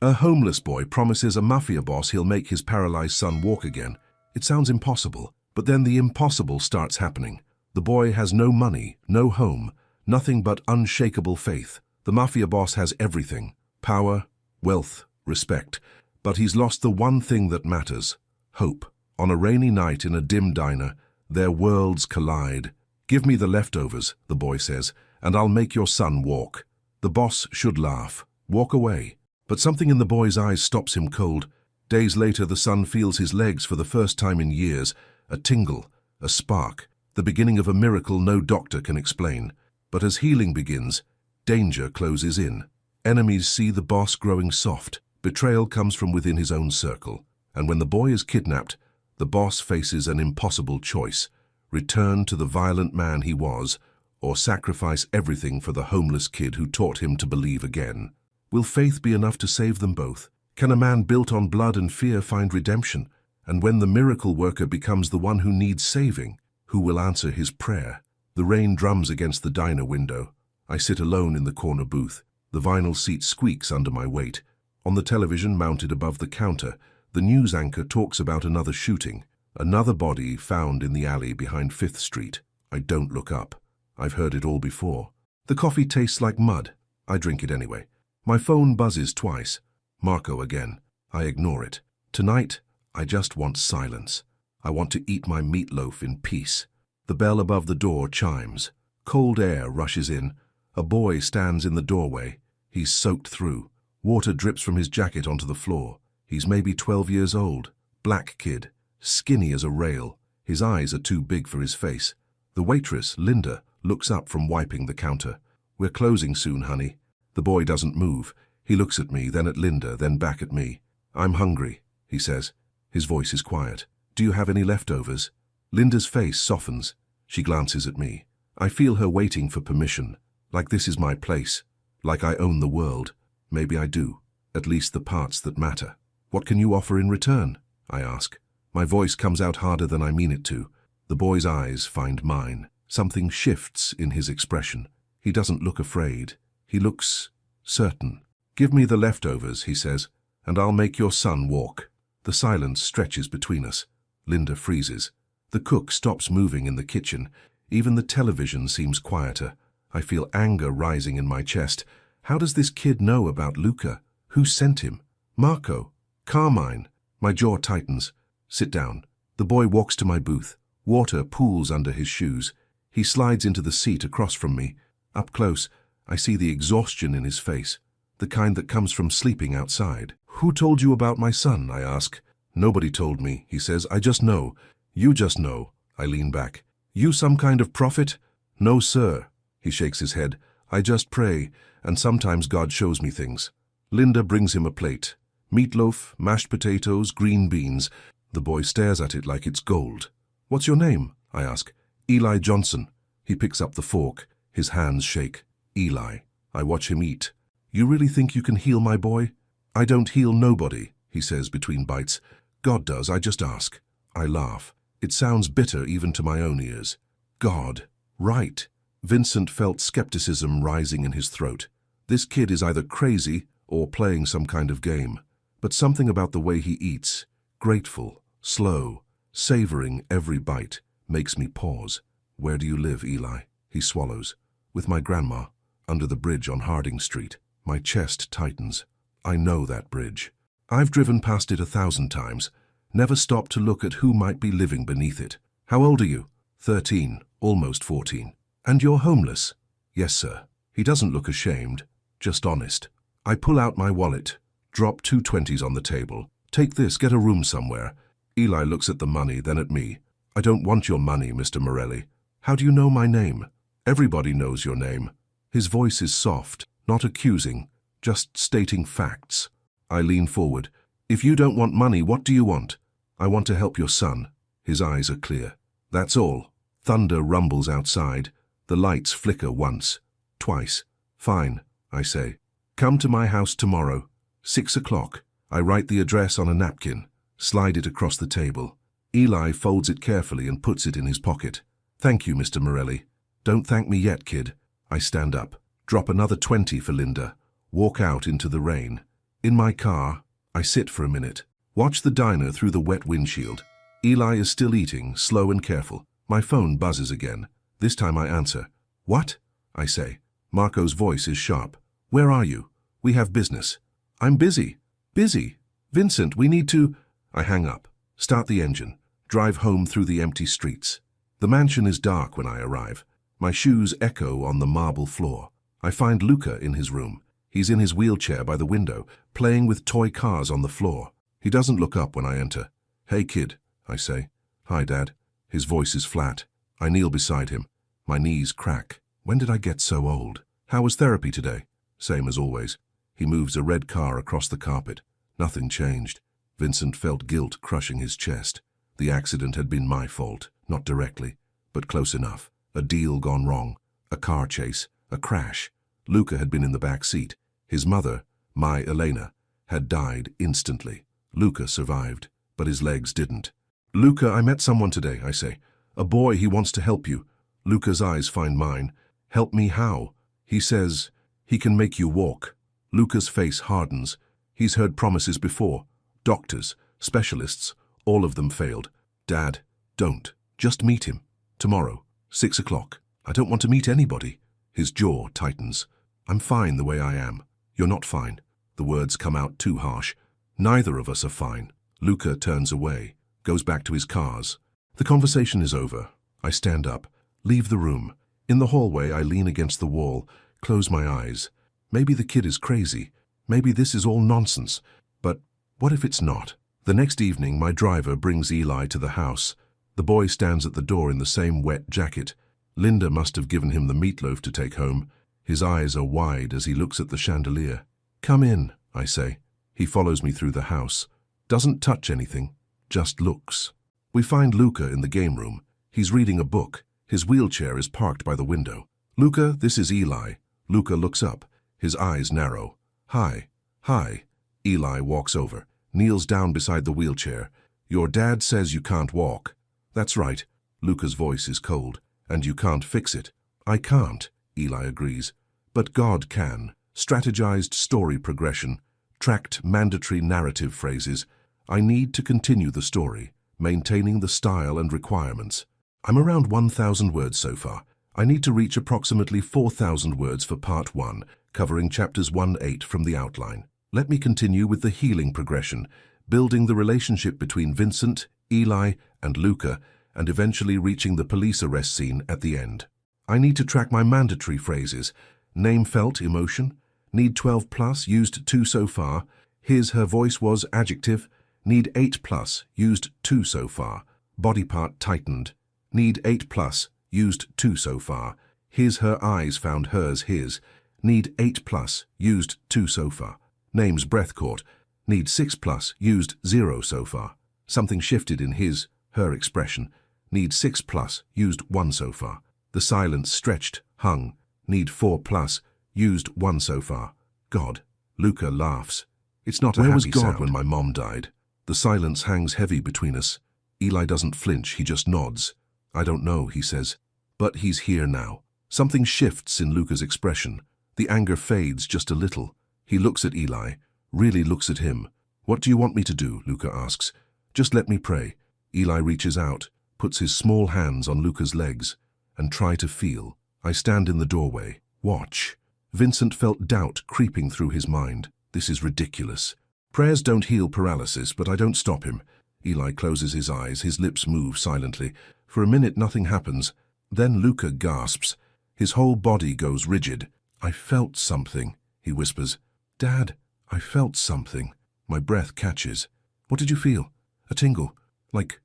A homeless boy promises a mafia boss he'll make his paralyzed son walk again. It sounds impossible, but then the impossible starts happening. The boy has no money, no home, nothing but unshakable faith. The mafia boss has everything: power, wealth, respect. But he's lost the one thing that matters: hope. On a rainy night in a dim diner, their worlds collide. "Give me the leftovers," the boy says, "and I'll make your son walk." The boss should laugh, walk away. But something in the boy's eyes stops him cold. Days later, the son feels his legs for the first time in years. A tingle, a spark, the beginning of a miracle no doctor can explain. But as healing begins, danger closes in. Enemies see the boss growing soft. Betrayal comes from within his own circle. And when the boy is kidnapped, the boss faces an impossible choice: return to the violent man he was, or sacrifice everything for the homeless kid who taught him to believe again. Will faith be enough to save them both? Can a man built on blood and fear find redemption? And when the miracle worker becomes the one who needs saving, who will answer his prayer? The rain drums against the diner window. I sit alone in the corner booth. The vinyl seat squeaks under my weight. On the television mounted above the counter, the news anchor talks about another shooting, another body found in the alley behind 5th Street. I don't look up. I've heard it all before. The coffee tastes like mud. I drink it anyway. My phone buzzes twice. Marco again. I ignore it. Tonight, I just want silence. I want to eat my meatloaf in peace. The bell above the door chimes. Cold air rushes in. A boy stands in the doorway. He's soaked through. Water drips from his jacket onto the floor. He's maybe 12 years old. Black kid. Skinny as a rail. His eyes are too big for his face. The waitress, Linda, looks up from wiping the counter. "We're closing soon, honey." The boy doesn't move. He looks at me, then at Linda, then back at me. "I'm hungry," he says. His voice is quiet. "Do you have any leftovers?" Linda's face softens. She glances at me. I feel her waiting for permission, like this is my place, like I own the world. Maybe I do, at least the parts that matter. "What can you offer in return?" I ask. My voice comes out harder than I mean it to. The boy's eyes find mine. Something shifts in his expression. He doesn't look afraid. He looks certain. "Give me the leftovers," he says, "and I'll make your son walk." The silence stretches between us. Linda freezes. The cook stops moving in the kitchen. Even the television seems quieter. I feel anger rising in my chest. How does this kid know about Luca? Who sent him? Marco? Carmine? My jaw tightens. "Sit down." The boy walks to my booth. Water pools under his shoes. He slides into the seat across from me. Up close, I see the exhaustion in his face, the kind that comes from sleeping outside. "Who told you about my son?" I ask. "Nobody told me," he says. "I just know." "You just know." I lean back. "You some kind of prophet?" "No, sir." He shakes his head. "I just pray, and sometimes God shows me things." Linda brings him a plate. Meatloaf, mashed potatoes, green beans. The boy stares at it like it's gold. "What's your name?" I ask. "Eli Johnson." He picks up the fork. His hands shake. "Eli." I watch him eat. "You really think you can heal my boy?" "I don't heal nobody," he says between bites. "God does, I just ask." I laugh. It sounds bitter even to my own ears. God. Right. Vincent felt skepticism rising in his throat. This kid is either crazy or playing some kind of game. But something about the way he eats, grateful, slow, savoring every bite, makes me pause. "Where do you live, Eli?" He swallows. "With my grandma, under the bridge on Harding Street." My chest tightens. I know that bridge. I've driven past it 1,000 times, never stopped to look at who might be living beneath it. "How old are you?" 13, almost 14. "And you're homeless?" "Yes, sir." He doesn't look ashamed, just honest. I pull out my wallet, drop 2 20s on the table. "Take this, get a room somewhere." Eli looks at the money, then at me. "I don't want your money, Mr. Morelli." "How do you know my name?" "Everybody knows your name." His voice is soft, not accusing, just stating facts. I lean forward. "If you don't want money, what do you want?" "I want to help your son." His eyes are clear. "That's all." Thunder rumbles outside. The lights flicker once, twice. "Fine," I say. "Come to my house tomorrow, 6 o'clock. I write the address on a napkin, slide it across the table. Eli folds it carefully and puts it in his pocket. "Thank you, Mr. Morelli." "Don't thank me yet, kid." I stand up, drop another 20 for Linda, walk out into the rain. In my car, I sit for a minute. Watch the diner through the wet windshield. Eli is still eating, slow and careful. My phone buzzes again. This time I answer. What? I say. Marco's voice is sharp. Where are you? We have business. I'm busy. Busy? Vincent, we need to... I hang up. Start the engine. Drive home through the empty streets. The mansion is dark when I arrive. My shoes echo on the marble floor. I find Luca in his room. He's in his wheelchair by the window, playing with toy cars on the floor. He doesn't look up when I enter. Hey, kid, I say. Hi, Dad. His voice is flat. I kneel beside him. My knees crack. When did I get so old? How was therapy today? Same as always. He moves a red car across the carpet. Nothing changed. Vincent felt guilt crushing his chest. The accident had been my fault, not directly, but close enough. A deal gone wrong. A car chase. A crash. Luca had been in the back seat. His mother, my Elena, had died instantly. Luca survived, but his legs didn't. Luca, I met someone today, I say. A boy, he wants to help you. Luca's eyes find mine. Help me how? He says, he can make you walk. Luca's face hardens. He's heard promises before. Doctors, specialists, all of them failed. Dad, don't. Just meet him. Tomorrow, 6 o'clock. I don't want to meet anybody. His jaw tightens. I'm fine the way I am. You're not fine. The words come out too harsh. Neither of us are fine. Luca turns away, goes back to his cars. The conversation is over. I stand up, leave the room. In the hallway, I lean against the wall, close my eyes. Maybe the kid is crazy. Maybe this is all nonsense. But what if it's not? The next evening, my driver brings Eli to the house. The boy stands at the door in the same wet jacket. Linda must have given him the meatloaf to take home. His eyes are wide as he looks at the chandelier. Come in, I say. He follows me through the house. Doesn't touch anything, just looks. We find Luca in the game room. He's reading a book. His wheelchair is parked by the window. Luca, this is Eli. Luca looks up. His eyes narrow. Hi. Hi. Eli walks over, kneels down beside the wheelchair. Your dad says you can't walk. That's right. Luca's voice is cold. And you can't fix it. I can't, Eli agrees. But God can. Strategized story progression. Tracked mandatory narrative phrases. I need to continue the story, maintaining the style and requirements. I'm around 1,000 words so far. I need to reach approximately 4,000 words for part 1, covering chapters 1-8 from the outline. Let me continue with the healing progression, building the relationship between Vincent, Eli, and Luca, and eventually reaching the police arrest scene at the end. I need to track my mandatory phrases. Name felt, emotion. Need 12 plus, used 2 so far. His, her voice was, adjective. Need 8 plus, used 2 so far. Body part tightened. Need 8 plus, used 2 so far. His, her eyes found hers, his. Need 8 plus, used 2 so far. Names breath caught. Need 6 plus, used 0 so far. Something shifted in his, her expression. Need 6 plus, used 1 so far. The silence stretched, hung. Need 4 plus, used 1 so far. God. Luca laughs. It's not a happy sound. Where was God when my mom died? The silence hangs heavy between us. Eli doesn't flinch, he just nods. I don't know, he says. But he's here now. Something shifts in Luca's expression. The anger fades just a little. He looks at Eli, really looks at him. What do you want me to do? Luca asks. Just let me pray. Eli reaches out, puts his small hands on Luca's legs, and try to feel. I stand in the doorway. Watch. Vincent felt doubt creeping through his mind. This is ridiculous. Prayers don't heal paralysis, but I don't stop him. Eli closes his eyes, his lips move silently. For a minute nothing happens. Then Luca gasps. His whole body goes rigid. I felt something, he whispers. Dad, I felt something. My breath catches. What did you feel? A tingle. Like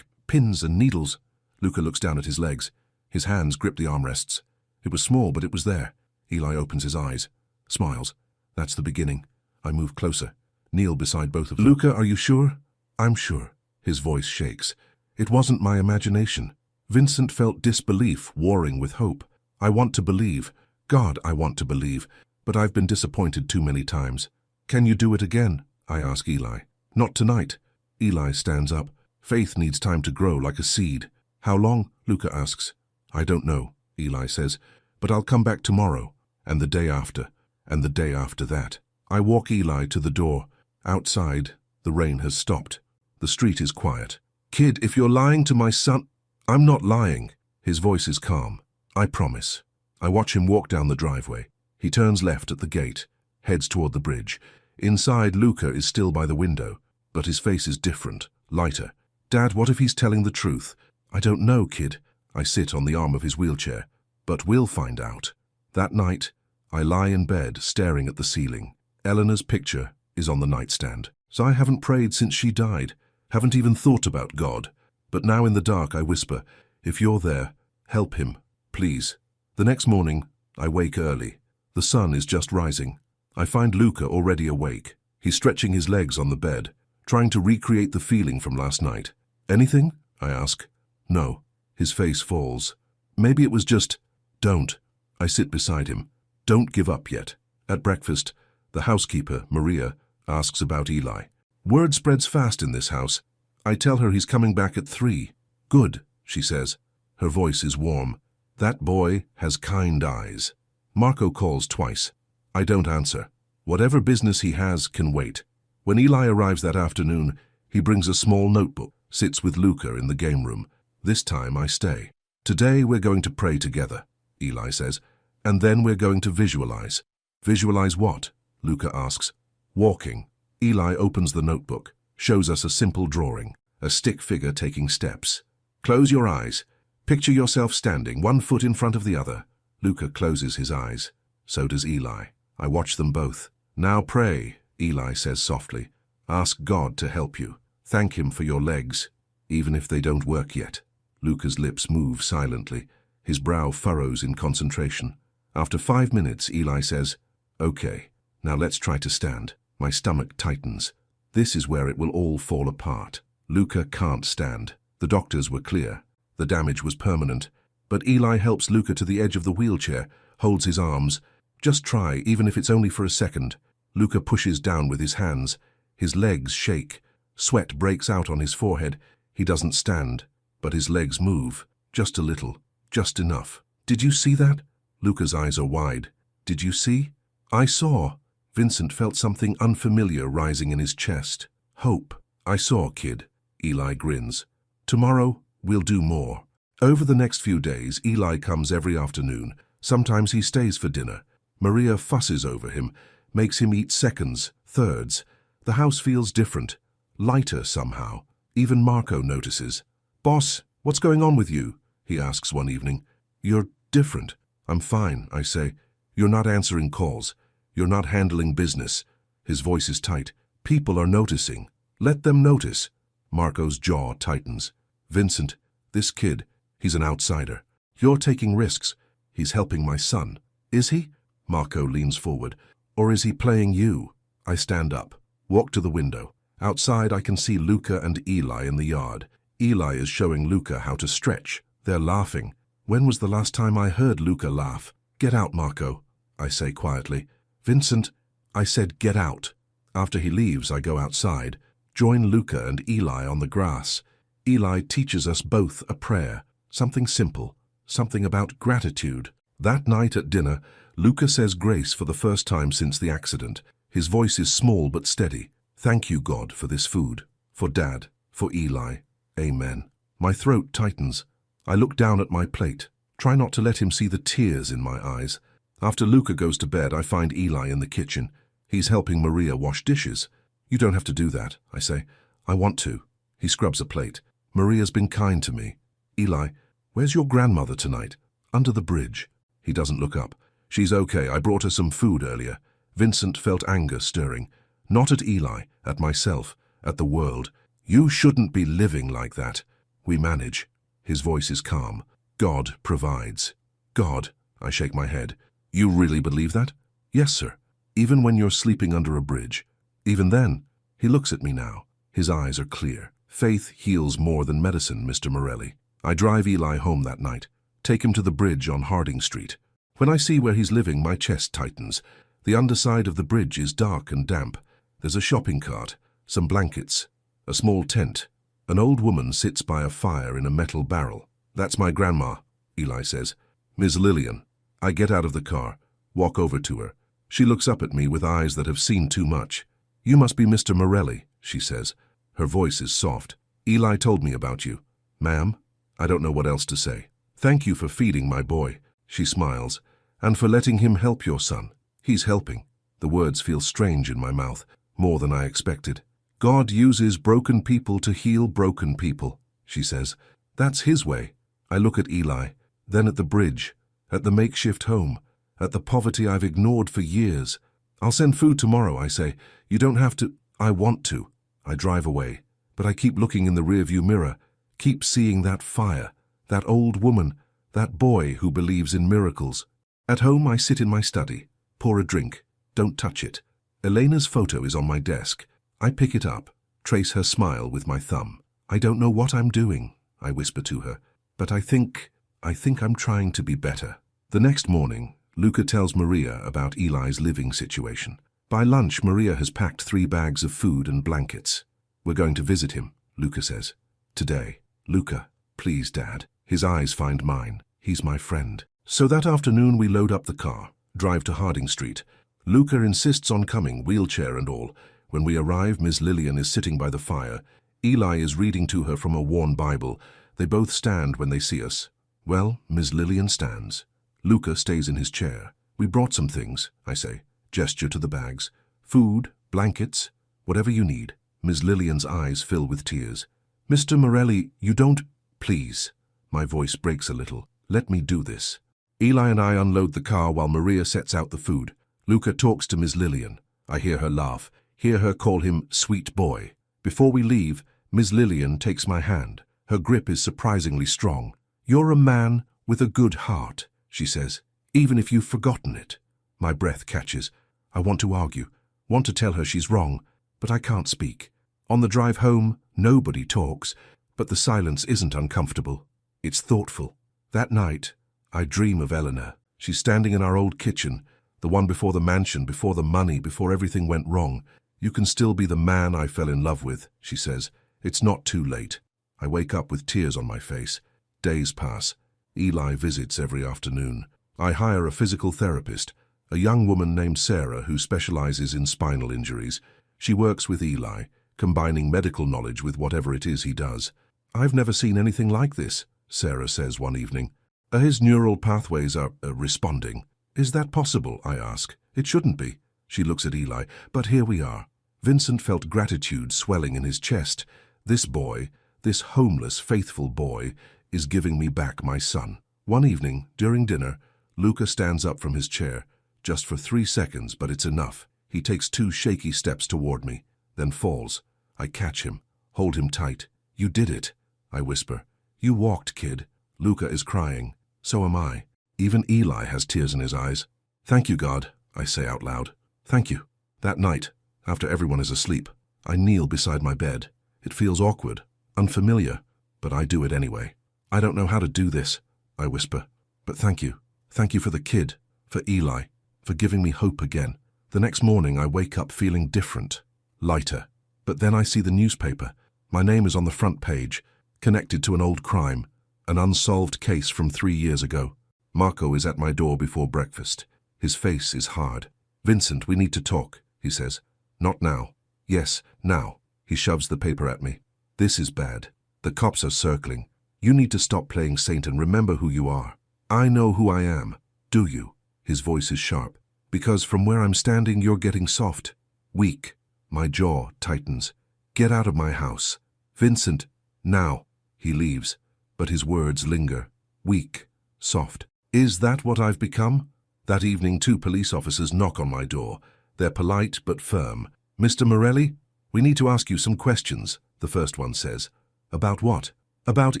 pins and needles. Luca looks down at his legs. His hands grip the armrests. It was small, but it was there. Eli opens his eyes. Smiles. That's the beginning. I move closer. Kneel beside both of them. Luca, are you sure? I'm sure. His voice shakes. It wasn't my imagination. Vincent felt disbelief warring with hope. I want to believe. God, I want to believe. But I've been disappointed too many times. Can you do it again? I ask Eli. Not tonight. Eli stands up. Faith needs time to grow like a seed. How long? Luca asks. I don't know, Eli says. But I'll come back tomorrow. And the day after. And the day after that. I walk Eli to the door. Outside, the rain has stopped. The street is quiet. Kid, if you're lying to my son... I'm not lying. His voice is calm. I promise. I watch him walk down the driveway. He turns left at the gate, heads toward the bridge. Inside, Luca is still by the window, but his face is different, lighter. Dad, what if he's telling the truth? I don't know, kid. I sit on the arm of his wheelchair. But we'll find out. That night, I lie in bed, staring at the ceiling. Eleanor's picture is on the nightstand. So I haven't prayed since she died, haven't even thought about God. But now in the dark I whisper, if you're there, help him, please. The next morning, I wake early. The sun is just rising. I find Luca already awake. He's stretching his legs on the bed, trying to recreate the feeling from last night. Anything? I ask. No. His face falls. Maybe it was just, don't. I sit beside him. Don't give up yet. At breakfast, the housekeeper, Maria, asks about Eli. Word spreads fast in this house. I tell her he's coming back at 3. Good, she says. Her voice is warm. That boy has kind eyes. Marco calls twice. I don't answer. Whatever business he has can wait. When Eli arrives that afternoon, he brings a small notebook, sits with Luca in the game room. This time I stay. Today we're going to pray together, Eli says, and then we're going to visualize. Visualize what? Luca asks. Walking. Eli opens the notebook, shows us a simple drawing, a stick figure taking steps. Close your eyes. Picture yourself standing, one foot in front of the other. Luca closes his eyes. So does Eli. I watch them both. Now pray, Eli says softly. Ask God to help you. Thank him for your legs, even if they don't work yet. Luca's lips move silently. His brow furrows in concentration. After 5 minutes, Eli says, Okay, now let's try to stand. My stomach tightens. This is where it will all fall apart. Luca can't stand. The doctors were clear. The damage was permanent. But Eli helps Luca to the edge of the wheelchair, holds his arms. Just try, even if it's only for a second. Luca pushes down with his hands. His legs shake. Sweat breaks out on his forehead. He doesn't stand, but his legs move. Just a little. Just enough. Did you see that? Luca's eyes are wide. Did you see? I saw. Vincent felt something unfamiliar rising in his chest. Hope. I saw, kid. Eli grins. Tomorrow, we'll do more. Over the next few days, Eli comes every afternoon. Sometimes he stays for dinner. Maria fusses over him, makes him eat seconds, thirds. The house feels different, lighter somehow. Even Marco notices. Boss, what's going on with you? He asks one evening. You're different. I'm fine, I say. You're not answering calls. You're not handling business. His voice is tight. People are noticing. Let them notice. Marco's jaw tightens. Vincent, this kid, he's an outsider. You're taking risks. He's helping my son. Is he? Marco leans forward. Or is he playing you? I stand up, walk to the window. Outside I can see Luca and Eli in the yard. Eli is showing Luca how to stretch. They're laughing. When was the last time I heard Luca laugh? Get out, Marco, I say quietly. Vincent, I said get out. After he leaves, I go outside, join Luca and Eli on the grass. Eli teaches us both a prayer, something simple, something about gratitude. That night at dinner, Luca says grace for the first time since the accident. His voice is small but steady. Thank you, God, for this food, for Dad, for Eli. Amen. My throat tightens. I look down at my plate, try not to let him see the tears in my eyes. After Luca goes to bed, I find Eli in the kitchen. He's helping Maria wash dishes. You don't have to do that, I say. I want to. He scrubs a plate. Maria's been kind to me. Eli, where's your grandmother tonight? Under the bridge. He doesn't look up. She's okay. I brought her some food earlier. Vincent felt anger stirring. Not at Eli, at myself, at the world. You shouldn't be living like that. We manage. His voice is calm. God provides. God, I shake my head. You really believe that? Yes, sir. Even when you're sleeping under a bridge. Even then, he looks at me now. His eyes are clear. Faith heals more than medicine, Mr. Morelli. I drive Eli home that night. Take him to the bridge on Harding Street. When I see where he's living, my chest tightens. The underside of the bridge is dark and damp. There's a shopping cart, some blankets, a small tent. An old woman sits by a fire in a metal barrel. That's my grandma, Eli says. Miss Lillian. I get out of the car, walk over to her. She looks up at me with eyes that have seen too much. "You must be Mr. Morelli," she says. Her voice is soft. "Eli told me about you." "Ma'am?" I don't know what else to say. "Thank you for feeding my boy," she smiles, "and for letting him help your son." "He's helping." The words feel strange in my mouth, more than I expected. "God uses broken people to heal broken people," she says. "That's his way." I look at Eli, then at the bridge, at the makeshift home, at the poverty I've ignored for years. "I'll send food tomorrow," I say. "You don't have to." "I want to." I drive away, but I keep looking in the rearview mirror, keep seeing that fire, that old woman, that boy who believes in miracles. At home, I sit in my study, pour a drink. Don't touch it. Elena's photo is on my desk. I pick it up, trace her smile with my thumb. "I don't know what I'm doing," I whisper to her, "but I think I'm trying to be better." The next morning, Luca tells Maria about Eli's living situation. By lunch, Maria has packed 3 bags of food and blankets. "We're going to visit him," Luca says. "Today." "Luca, please, Dad." His eyes find mine. He's my friend. So that afternoon we load up the car, drive to Harding Street. Luca insists on coming, wheelchair and all. When we arrive, Miss Lillian is sitting by the fire. Eli is reading to her from a worn Bible. They both stand when they see us. Well, Miss Lillian stands. Luca stays in his chair. "We brought some things," I say, gesture to the bags. "Food, blankets, whatever you need." Miss Lillian's eyes fill with tears. "Mr. Morelli, you don't—" "Please." My voice breaks a little. "Let me do this." Eli and I unload the car while Maria sets out the food. Luca talks to Miss Lillian. I hear her laugh, hear her call him sweet boy. Before we leave, Miss Lillian takes my hand. Her grip is surprisingly strong. "You're a man with a good heart," she says, "even if you've forgotten it." My breath catches. I want to argue, want to tell her she's wrong, but I can't speak. On the drive home, nobody talks, but the silence isn't uncomfortable. It's thoughtful. That night, I dream of Eleanor. She's standing in our old kitchen, the one before the mansion, before the money, before everything went wrong. "You can still be the man I fell in love with," she says. "It's not too late." I wake up with tears on my face. Days pass. Eli visits every afternoon. I hire a physical therapist, a young woman named Sarah who specializes in spinal injuries. She works with Eli, combining medical knowledge with whatever it is he does. "I've never seen anything like this," Sarah says one evening. "His neural pathways are responding." "Is that possible?" I ask. "It shouldn't be." She looks at Eli. "But here we are." Vincent felt gratitude swelling in his chest. This boy, this homeless, faithful boy, is giving me back my son. One evening, during dinner, Luca stands up from his chair, just for 3 seconds, but it's enough. He takes 2 shaky steps toward me, then falls. I catch him, hold him tight. "You did it," I whisper. "You walked, kid." Luca is crying. So am I. Even Eli has tears in his eyes. "Thank you, God," I say out loud. "Thank you." That night, after everyone is asleep, I kneel beside my bed. It feels awkward, unfamiliar, but I do it anyway. "I don't know how to do this," I whisper, "but thank you. Thank you for the kid, for Eli, for giving me hope again." The next morning I wake up feeling different, lighter. But then I see the newspaper. My name is on the front page, connected to an old crime, an unsolved case from 3 years ago. Marco is at my door before breakfast. His face is hard. "Vincent, we need to talk," he says. "Not now." "Yes, now." He shoves the paper at me. "This is bad. The cops are circling. You need to stop playing saint and remember who you are." "I know who I am. Do you?" His voice is sharp. "Because from where I'm standing, you're getting soft. Weak." My jaw tightens. "Get out of my house." "Vincent, now." He leaves, but his words linger. Weak, soft. Is that what I've become? That evening, 2 police officers knock on my door. They're polite but firm. "Mr. Morelli, we need to ask you some questions," the first one says. "About what?" "About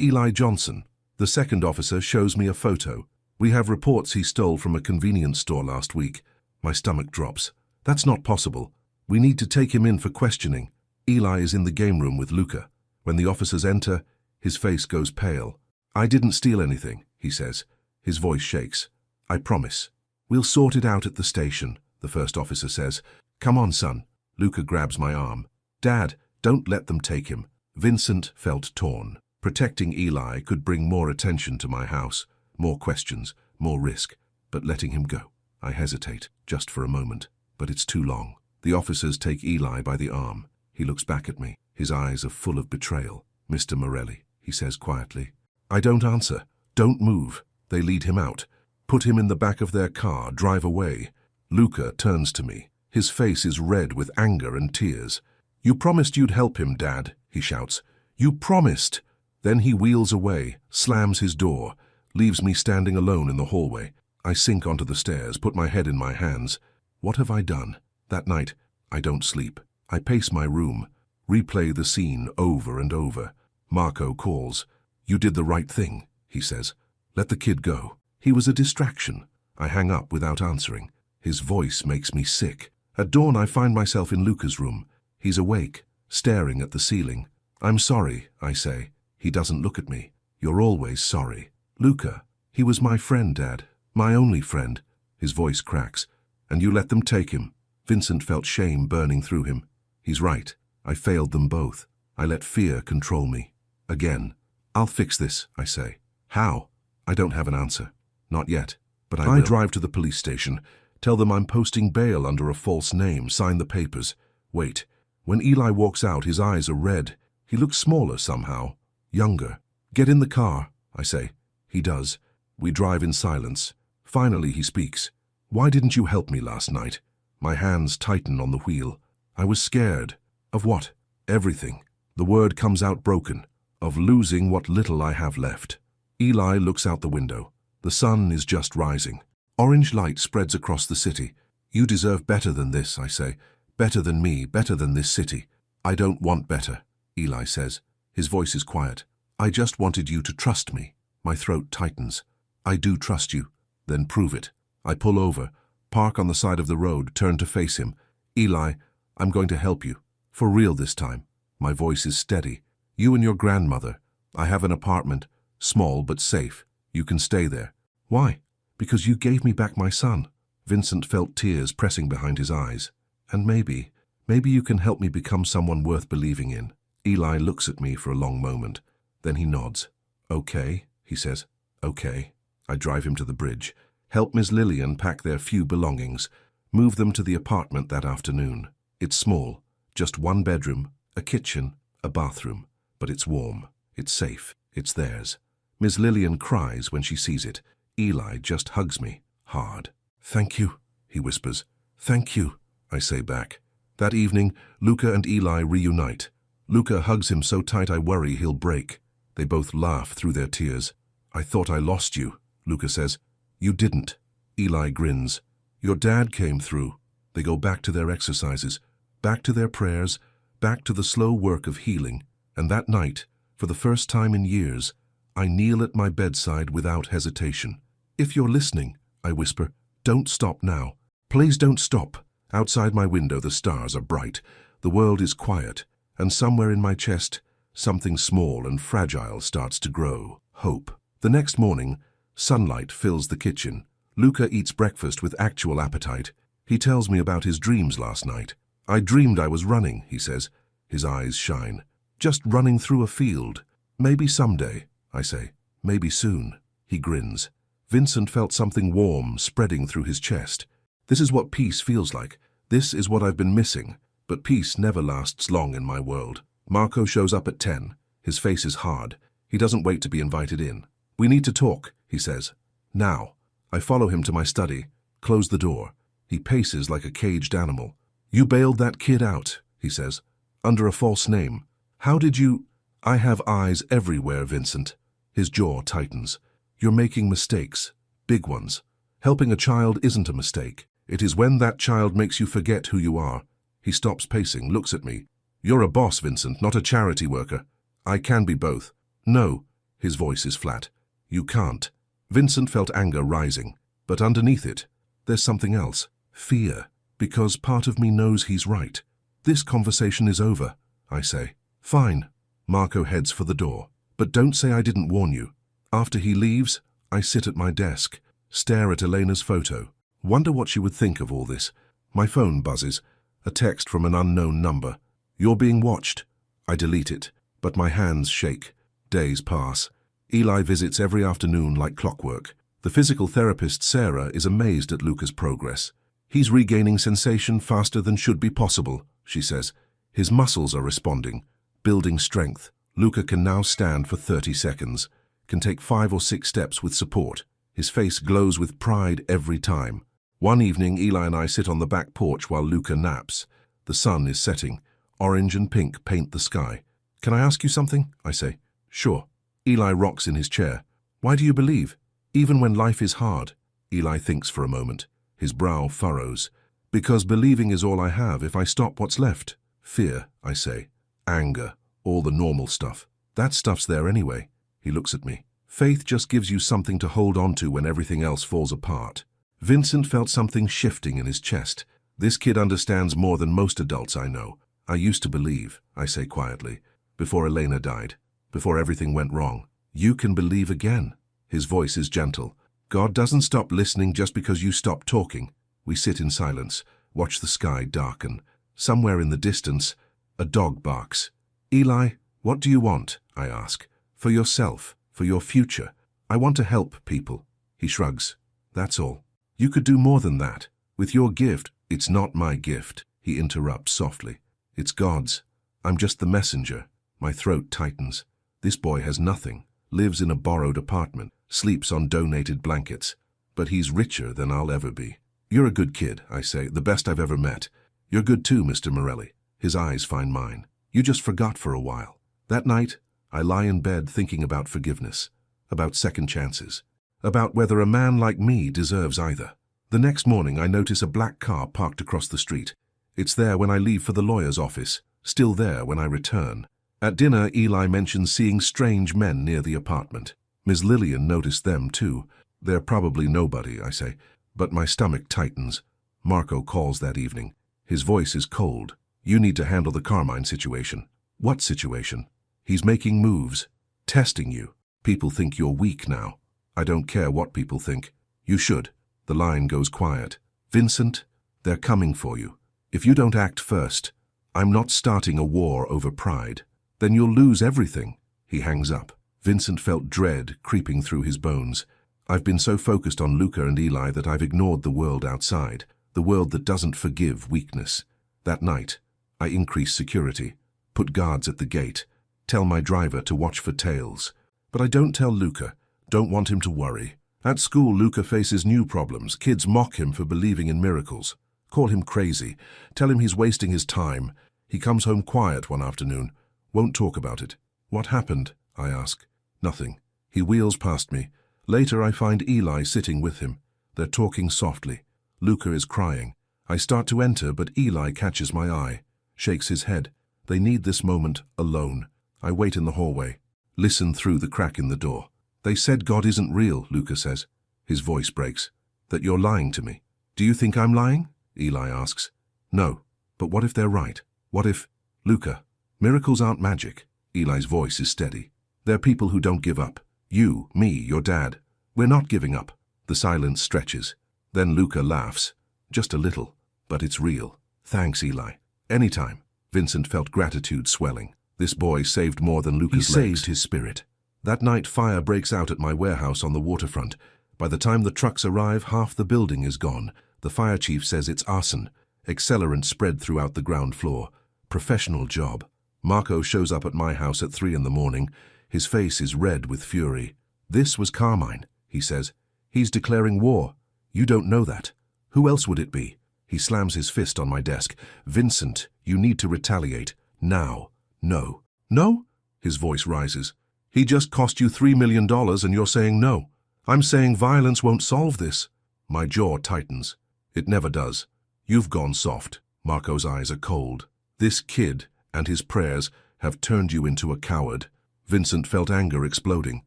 Eli Johnson." The second officer shows me a photo. "We have reports he stole from a convenience store last week." My stomach drops. "That's not possible. We need to take him in for questioning." Eli is in the game room with Luca. When the officers enter, his face goes pale. "I didn't steal anything," he says. His voice shakes. "I promise." "We'll sort it out at the station," the first officer says. "Come on, son." Luca grabs my arm. "Dad, don't let them take him." Vincent felt torn. Protecting Eli could bring more attention to my house, more questions, more risk. But letting him go, I hesitate. just for a moment, but it's too long. The officers take Eli by the arm. He looks back at me. His eyes are full of betrayal. "Mr. Morelli," he says quietly. I don't answer. "Don't move." They lead him out, put him in the back of their car, drive away. Luca turns to me. His face is red with anger and tears. "You promised you'd help him, Dad," he shouts. "You promised." Then he wheels away, slams his door, leaves me standing alone in the hallway. I sink onto the stairs, put my head in my hands. What have I done? That night, I don't sleep. I pace my room, replay the scene over and over. Marco calls. "You did the right thing," he says. "Let the kid go. He was a distraction." I hang up without answering. His voice makes me sick. At dawn, I find myself in Luca's room. He's awake, staring at the ceiling. "I'm sorry," I say. He doesn't look at me. "You're always sorry." "Luca, he was my friend, Dad. My only friend." His voice cracks. "And you let them take him." Vincent felt shame burning through him. He's right. I failed them both. I let fear control me. Again. "I'll fix this," I say. "How?" I don't have an answer. Not yet, but I will. I drive to the police station, tell them I'm posting bail under a false name, sign the papers. Wait. When Eli walks out, his eyes are red. He looks smaller somehow, younger. "Get in the car," I say. He does. We drive in silence. Finally he speaks. "Why didn't you help me last night?" My hands tighten on the wheel. "I was scared." "Of what?" "Everything." The word comes out broken. "Of losing what little I have left." Eli looks out the window. The sun is just rising. Orange light spreads across the city. "You deserve better than this," I say. "Better than me, better than this city." "I don't want better," Eli says. His voice is quiet. "I just wanted you to trust me." My throat tightens. "I do trust you." "Then prove it." I pull over, park on the side of the road, turn to face him. "Eli, I'm going to help you. For real this time." My voice is steady. "You and your grandmother. I have an apartment, small but safe. You can stay there." "Why?" "Because you gave me back my son." Vincent felt tears pressing behind his eyes. "And maybe you can help me become someone worth believing in." Eli looks at me for a long moment. Then he nods. "Okay," he says. "Okay." I drive him to the bridge, help Ms. Lillian pack their few belongings, move them to the apartment that afternoon. It's small, just one bedroom, a kitchen, a bathroom, but it's warm, it's safe, it's theirs. Ms. Lillian cries when she sees it. Eli just hugs me, hard. "Thank you," he whispers. "Thank you," I say back. That evening, Luca and Eli reunite. Luca hugs him so tight I worry he'll break. They both laugh through their tears. "I thought I lost you," Luca says. "You didn't." Eli grins. "Your dad came through." They go back to their exercises, back to their prayers, back to the slow work of healing. And that night, for the first time in years, I kneel at my bedside without hesitation. "If you're listening," I whisper, "don't stop now. Please don't stop." Outside my window, the stars are bright. The world is quiet, and somewhere in my chest, something small and fragile starts to grow. Hope. The next morning, sunlight fills the kitchen. Luca eats breakfast with actual appetite. He tells me about his dreams last night. "I dreamed I was running," he says. His eyes shine. "Just running through a field." "Maybe someday," I say. "Maybe soon." He grins. Vincent felt something warm spreading through his chest. This is what peace feels like. This is what I've been missing. But peace never lasts long in my world. Marco shows up at 10. His face is hard. He doesn't wait to be invited in. "We need to talk," he says. "Now." I follow him to my study, close the door. He paces like a caged animal. "You bailed that kid out," he says, "under a false name. How did you—" "I have eyes everywhere, Vincent." His jaw tightens. "You're making mistakes, big ones. Helping a child isn't a mistake. It is when that child makes you forget who you are." He stops pacing, looks at me. "You're a boss, Vincent, not a charity worker." "I can be both." "No." His voice is flat. "You can't." Vincent felt anger rising, but underneath it, there's something else. Fear. Because part of me knows he's right. "This conversation is over," I say. "Fine." Marco heads for the door. "But don't say I didn't warn you." After he leaves, I sit at my desk, stare at Elena's photo. Wonder what she would think of all this. My phone buzzes. A text from an unknown number. "You're being watched." I delete it, but my hands shake. Days pass. Eli visits every afternoon like clockwork. The physical therapist, Sarah, is amazed at Luca's progress. He's regaining sensation faster than should be possible, she says. His muscles are responding, building strength. Luca can now stand for 30 seconds, can take 5 or 6 steps with support. His face glows with pride every time. One evening, Eli and I sit on the back porch while Luca naps. The sun is setting. Orange and pink paint the sky. Can I ask you something? I say. Sure. Eli rocks in his chair. Why do you believe? Even when life is hard. Eli thinks for a moment. His brow furrows. Because believing is all I have. If I stop, what's left? Fear, I say. Anger. All the normal stuff. That stuff's there anyway. He looks at me. Faith just gives you something to hold on to when everything else falls apart. Vincent felt something shifting in his chest. This kid understands more than most adults I know. I used to believe, I say quietly, before Elena died, before everything went wrong. You can believe again. His voice is gentle. God doesn't stop listening just because you stop talking. We sit in silence, watch the sky darken. Somewhere in the distance, a dog barks. Eli, what do you want? I ask. For yourself, for your future. I want to help people. He shrugs. That's all. You could do more than that. With your gift. It's not my gift, he interrupts softly. It's God's. I'm just the messenger. My throat tightens. This boy has nothing, lives in a borrowed apartment, sleeps on donated blankets. But he's richer than I'll ever be. You're a good kid, I say, the best I've ever met. You're good too, Mr. Morelli. His eyes find mine. You just forgot for a while. That night, I lie in bed thinking about forgiveness, about second chances, about whether a man like me deserves either. The next morning, I notice a black car parked across the street. It's there when I leave for the lawyer's office, still there when I return. At dinner, Eli mentions seeing strange men near the apartment. Ms. Lillian noticed them too. They're probably nobody, I say, but my stomach tightens. Marco calls that evening. His voice is cold. You need to handle the Carmine situation. What situation? He's making moves, testing you. People think you're weak now. I don't care what people think. You should. The line goes quiet. Vincent, they're coming for you. If you don't act first, I'm not starting a war over pride. Then you'll lose everything. He hangs up. Vincent felt dread creeping through his bones. I've been so focused on Luca and Eli that I've ignored the world outside, the world that doesn't forgive weakness. That night, I increase security, put guards at the gate, tell my driver to watch for tails. But I don't tell Luca, don't want him to worry. At school, Luca faces new problems. Kids mock him for believing in miracles, call him crazy, tell him he's wasting his time. He comes home quiet one afternoon, won't talk about it. What happened? I ask. Nothing. He wheels past me. Later, I find Eli sitting with him. They're talking softly. Luca is crying. I start to enter, but Eli catches my eye, shakes his head. They need this moment alone. I wait in the hallway, listen through the crack in the door. They said God isn't real, Luca says. His voice breaks. That you're lying to me. Do you think I'm lying? Eli asks. No, but what if they're right? What if... Luca, miracles aren't magic. Eli's voice is steady. They're people who don't give up. You, me, your dad. We're not giving up. The silence stretches. Then Luca laughs. Just a little, but it's real. Thanks, Eli. Anytime. Vincent felt gratitude swelling. This boy saved more than Luca's legs. He saved his spirit. That night, fire breaks out at my warehouse on the waterfront. By the time the trucks arrive, half the building is gone. The fire chief says it's arson. Accelerant spread throughout the ground floor. Professional job. Marco shows up at my house at 3 in the morning. His face is red with fury. This was Carmine, he says. He's declaring war. You don't know that. Who else would it be? He slams his fist on my desk. Vincent, you need to retaliate. Now. No. No? His voice rises. He just cost you $3 million and you're saying no. I'm saying violence won't solve this. My jaw tightens. It never does. You've gone soft. Marco's eyes are cold. This kid and his prayers have turned you into a coward. Vincent felt anger exploding.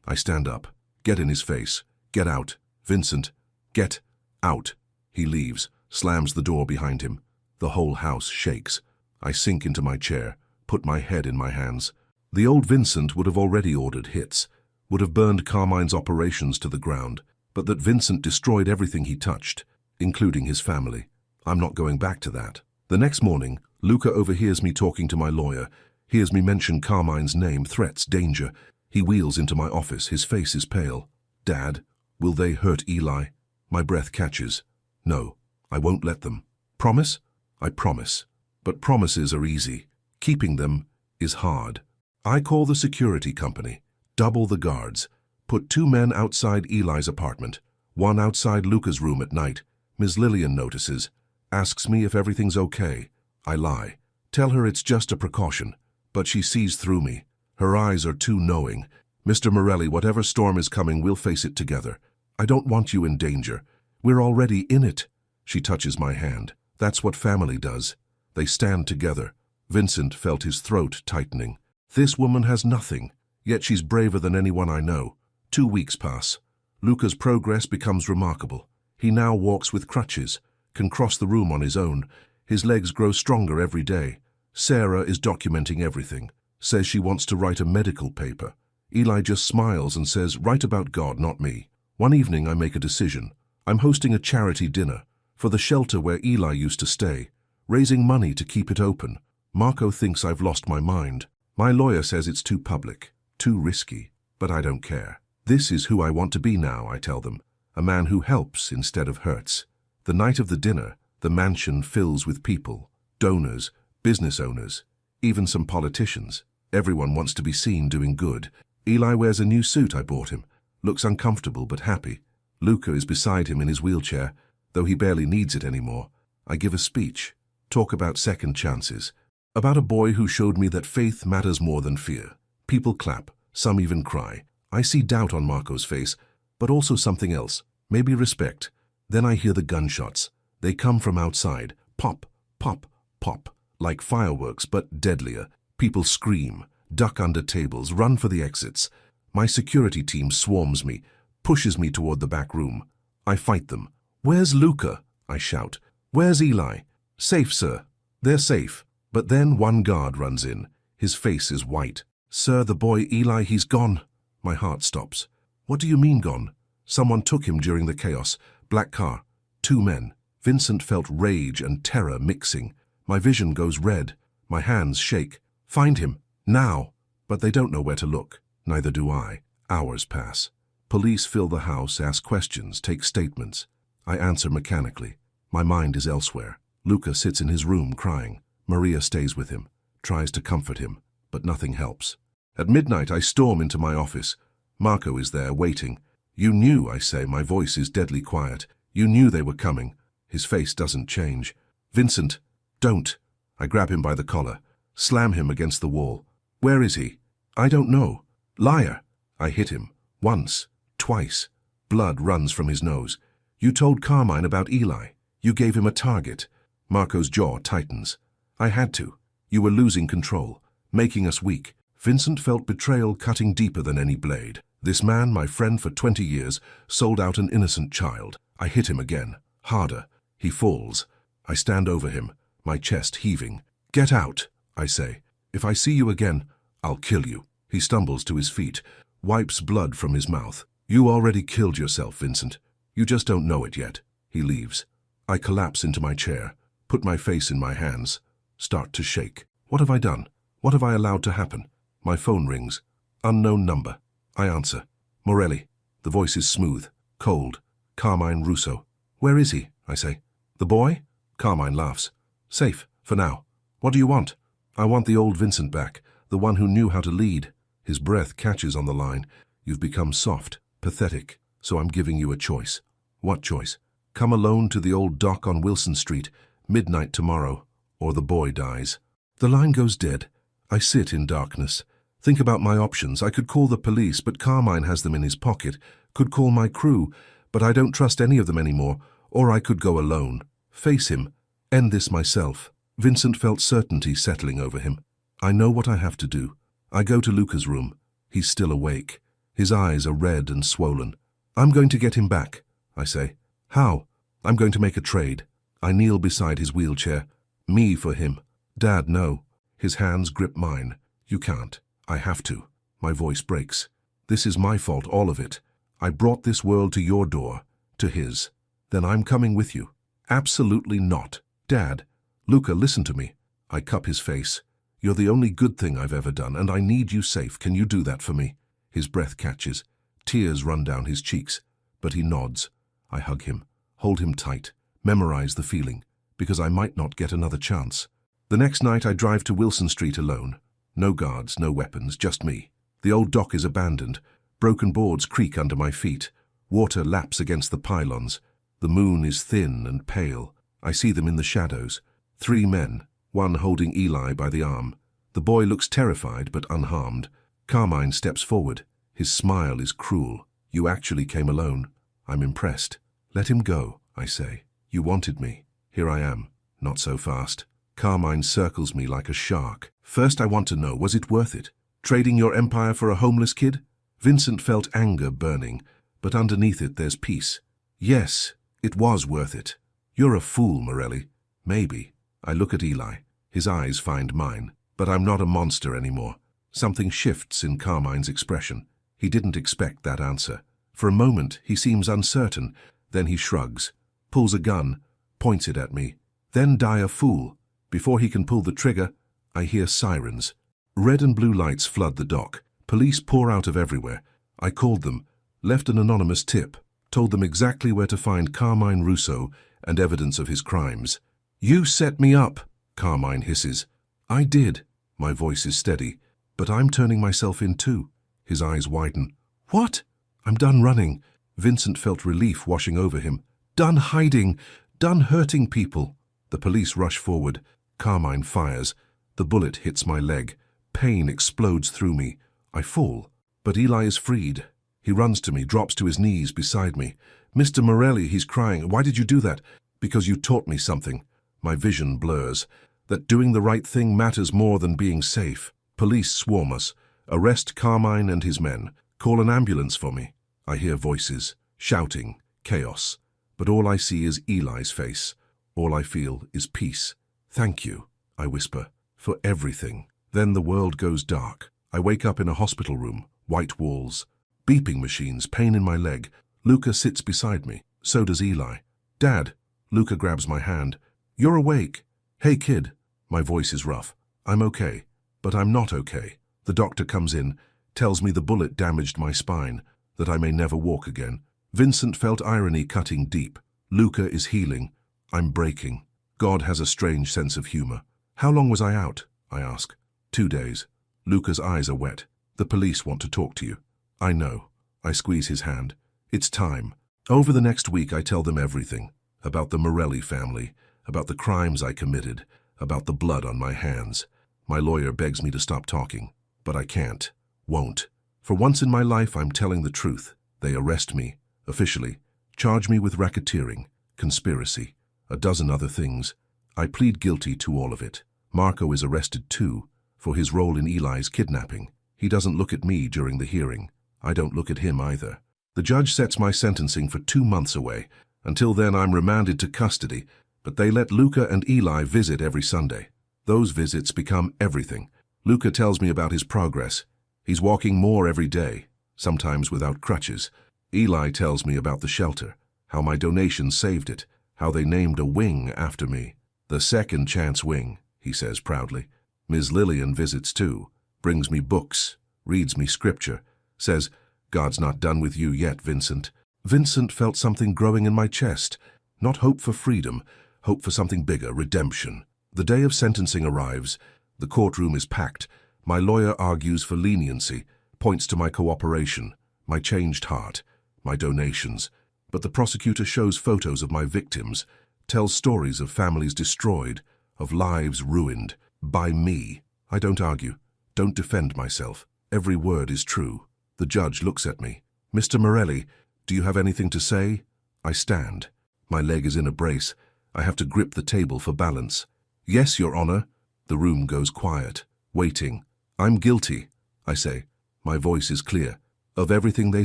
I stand up. Get in his face. Get out. Vincent, get out. He leaves, slams the door behind him. The whole house shakes. I sink into my chair, put my head in my hands. The old Vincent would have already ordered hits, would have burned Carmine's operations to the ground, but that Vincent destroyed everything he touched, including his family. I'm not going back to that. The next morning, Luca overhears me talking to my lawyer, hears me mention Carmine's name, threats, danger. He wheels into my office, his face is pale. Dad, will they hurt Eli? My breath catches. No, I won't let them. Promise? I promise. But promises are easy. Keeping them is hard. I call the security company, double the guards, put 2 men outside Eli's apartment, 1 outside Luca's room at night. Ms. Lillian notices, asks me if everything's okay. I lie. Tell her it's just a precaution, but she sees through me. Her eyes are too knowing. Mr. Morelli, whatever storm is coming, we'll face it together. I don't want you in danger. We're already in it. She touches my hand. That's what family does. They stand together. Vincent felt his throat tightening. This woman has nothing, yet she's braver than anyone I know. 2 weeks pass. Luca's progress becomes remarkable. He now walks with crutches, can cross the room on his own. His legs grow stronger every day. Sarah is documenting everything, says she wants to write a medical paper. Eli just smiles and says, write about God, not me. One evening I make a decision. I'm hosting a charity dinner for the shelter where Eli used to stay, raising money to keep it open. Marco thinks I've lost my mind. My lawyer says it's too public, too risky, but I don't care. This is who I want to be now, I tell them. A man who helps instead of hurts. The night of the dinner, the mansion fills with people, donors, business owners, even some politicians. Everyone wants to be seen doing good. Eli wears a new suit I bought him, looks uncomfortable but happy. Luca is beside him in his wheelchair, though he barely needs it anymore. I give a speech, talk about second chances, about a boy who showed me that faith matters more than fear. People clap, some even cry. I see doubt on Marco's face, but also something else, maybe respect. Then I hear the gunshots. They come from outside. Pop, pop, pop, like fireworks, but deadlier. People scream, duck under tables, run for the exits. My security team swarms me, pushes me toward the back room. I fight them. Where's Luca? I shout. Where's Eli? Safe, sir. They're safe. But then one guard runs in. His face is white. Sir, the boy Eli, he's gone. My heart stops. What do you mean gone? Someone took him during the chaos. Black car. 2 men. Vincent felt rage and terror mixing. My vision goes red. My hands shake. Find him. Now. But they don't know where to look. Neither do I. Hours pass. Police fill the house, ask questions, take statements. I answer mechanically. My mind is elsewhere. Luca sits in his room crying. Maria stays with him, tries to comfort him, but nothing helps. At midnight, I storm into my office. Marco is there, waiting. You knew, I say, my voice is deadly quiet. You knew they were coming. His face doesn't change. Vincent, don't. I grab him by the collar, slam him against the wall. Where is he? I don't know. Liar. I hit him. Once. Twice. Blood runs from his nose. You told Carmine about Eli. You gave him a target. Marco's jaw tightens. I had to. You were losing control, making us weak. Vincent felt betrayal cutting deeper than any blade. This man, my friend for 20 years, sold out an innocent child. I hit him again, harder. He falls. I stand over him, my chest heaving. Get out, I say. If I see you again, I'll kill you. He stumbles to his feet, wipes blood from his mouth. You already killed yourself, Vincent. You just don't know it yet. He leaves. I collapse into my chair, put my face in my hands, start to shake. What have I done? What have I allowed to happen? My phone rings. Unknown number. I answer. Morelli. The voice is smooth, cold. Carmine Russo. Where is he? I say. The boy? Carmine laughs. Safe, for now. What do you want? I want the old Vincent back, the one who knew how to lead. His breath catches on the line. You've become soft, pathetic, so I'm giving you a choice. What choice? Come alone to the old dock on Wilson Street, midnight tomorrow, or the boy dies. The line goes dead. I sit in darkness. Think about my options. I could call the police, but Carmine has them in his pocket. Could call my crew, but I don't trust any of them anymore. Or I could go alone. Face him. End this myself. Vincent felt certainty settling over him. I know what I have to do. I go to Luca's room. He's still awake. His eyes are red and swollen. I'm going to get him back, I say. How? I'm going to make a trade. I kneel beside his wheelchair. Me for him. Dad, no. His hands grip mine. You can't. I have to. My voice breaks. This is my fault, all of it. I brought this world to your door, to his. Then I'm coming with you. Absolutely not. Dad. Luca, listen to me. I cup his face. You're the only good thing I've ever done, and I need you safe. Can you do that for me? His breath catches. Tears run down his cheeks, but he nods. I hug him, hold him tight. memorize the feeling, because I might not get another chance. The next night I drive to Wilson Street alone. No guards, no weapons, just me. The old dock is abandoned. Broken boards creak under my feet. Water laps against the pylons. The moon is thin and pale. I see them in the shadows. 3 men, one holding Eli by the arm. The boy looks terrified but unharmed. Carmine steps forward. His smile is cruel. You actually came alone. I'm impressed. Let him go, I say. You wanted me. Here I am. Not so fast. Carmine circles me like a shark. First I want to know, was it worth it? Trading your empire for a homeless kid? Vincent felt anger burning, but underneath it there's peace. Yes, it was worth it. You're a fool, Morelli. Maybe. I look at Eli. His eyes find mine. But I'm not a monster anymore. Something shifts in Carmine's expression. He didn't expect that answer. For a moment, he seems uncertain. Then he shrugs, pulls a gun, points it at me. Then die a fool. Before he can pull the trigger, I hear sirens. Red and blue lights flood the dock. Police pour out of everywhere. I called them, left an anonymous tip, told them exactly where to find Carmine Russo and evidence of his crimes. You set me up, Carmine hisses. I did. My voice is steady, but I'm turning myself in too. His eyes widen. What? I'm done running. Vincent felt relief washing over him. Done hiding. Done hurting people. The police rush forward. Carmine fires. The bullet hits my leg. Pain explodes through me. I fall. But Eli is freed. He runs to me, drops to his knees beside me. Mr. Morelli, he's crying. Why did you do that? Because you taught me something. My vision blurs. That doing the right thing matters more than being safe. Police swarm us. Arrest Carmine and his men. Call an ambulance for me. I hear voices, shouting, chaos. But all I see is Eli's face. All I feel is peace. Thank you, I whisper, for everything. Then the world goes dark. I wake up in a hospital room, white walls, beeping machines, pain in my leg. Luca sits beside me. So does Eli. Dad. Luca grabs my hand. You're awake. Hey, kid. My voice is rough. I'm okay, but I'm not okay. The doctor comes in, tells me the bullet damaged my spine, that I may never walk again. Vincent felt irony cutting deep. Luca is healing. I'm breaking. God has a strange sense of humor. How long was I out? I ask. 2 days. Luca's eyes are wet. The police want to talk to you. I know. I squeeze his hand. It's time. Over the next week I tell them everything. About the Morelli family, about the crimes I committed, about the blood on my hands. My lawyer begs me to stop talking, but I can't, won't. For once in my life I'm telling the truth. They arrest me, officially, charge me with racketeering, conspiracy, a dozen other things. I plead guilty to all of it. Marco is arrested too, for his role in Eli's kidnapping. He doesn't look at me during the hearing. I don't look at him either. The judge sets my sentencing for 2 months away. Until then I'm remanded to custody, but they let Luca and Eli visit every Sunday. Those visits become everything. Luca tells me about his progress. He's walking more every day, sometimes without crutches. Eli tells me about the shelter, how my donation saved it, how they named a wing after me. The second chance wing, he says proudly. Ms. Lillian visits too, brings me books, reads me scripture, says, God's not done with you yet, Vincent. Vincent felt something growing in my chest, not hope for freedom, hope for something bigger, redemption. The day of sentencing arrives. The courtroom is packed. My lawyer argues for leniency, points to my cooperation, my changed heart, my donations. But the prosecutor shows photos of my victims, tells stories of families destroyed, of lives ruined, by me. I don't argue, don't defend myself. Every word is true. The judge looks at me. Mr. Morelli, do you have anything to say? I stand. My leg is in a brace. I have to grip the table for balance. Yes, Your Honor. The room goes quiet, waiting. I'm guilty, I say. My voice is clear. Of everything they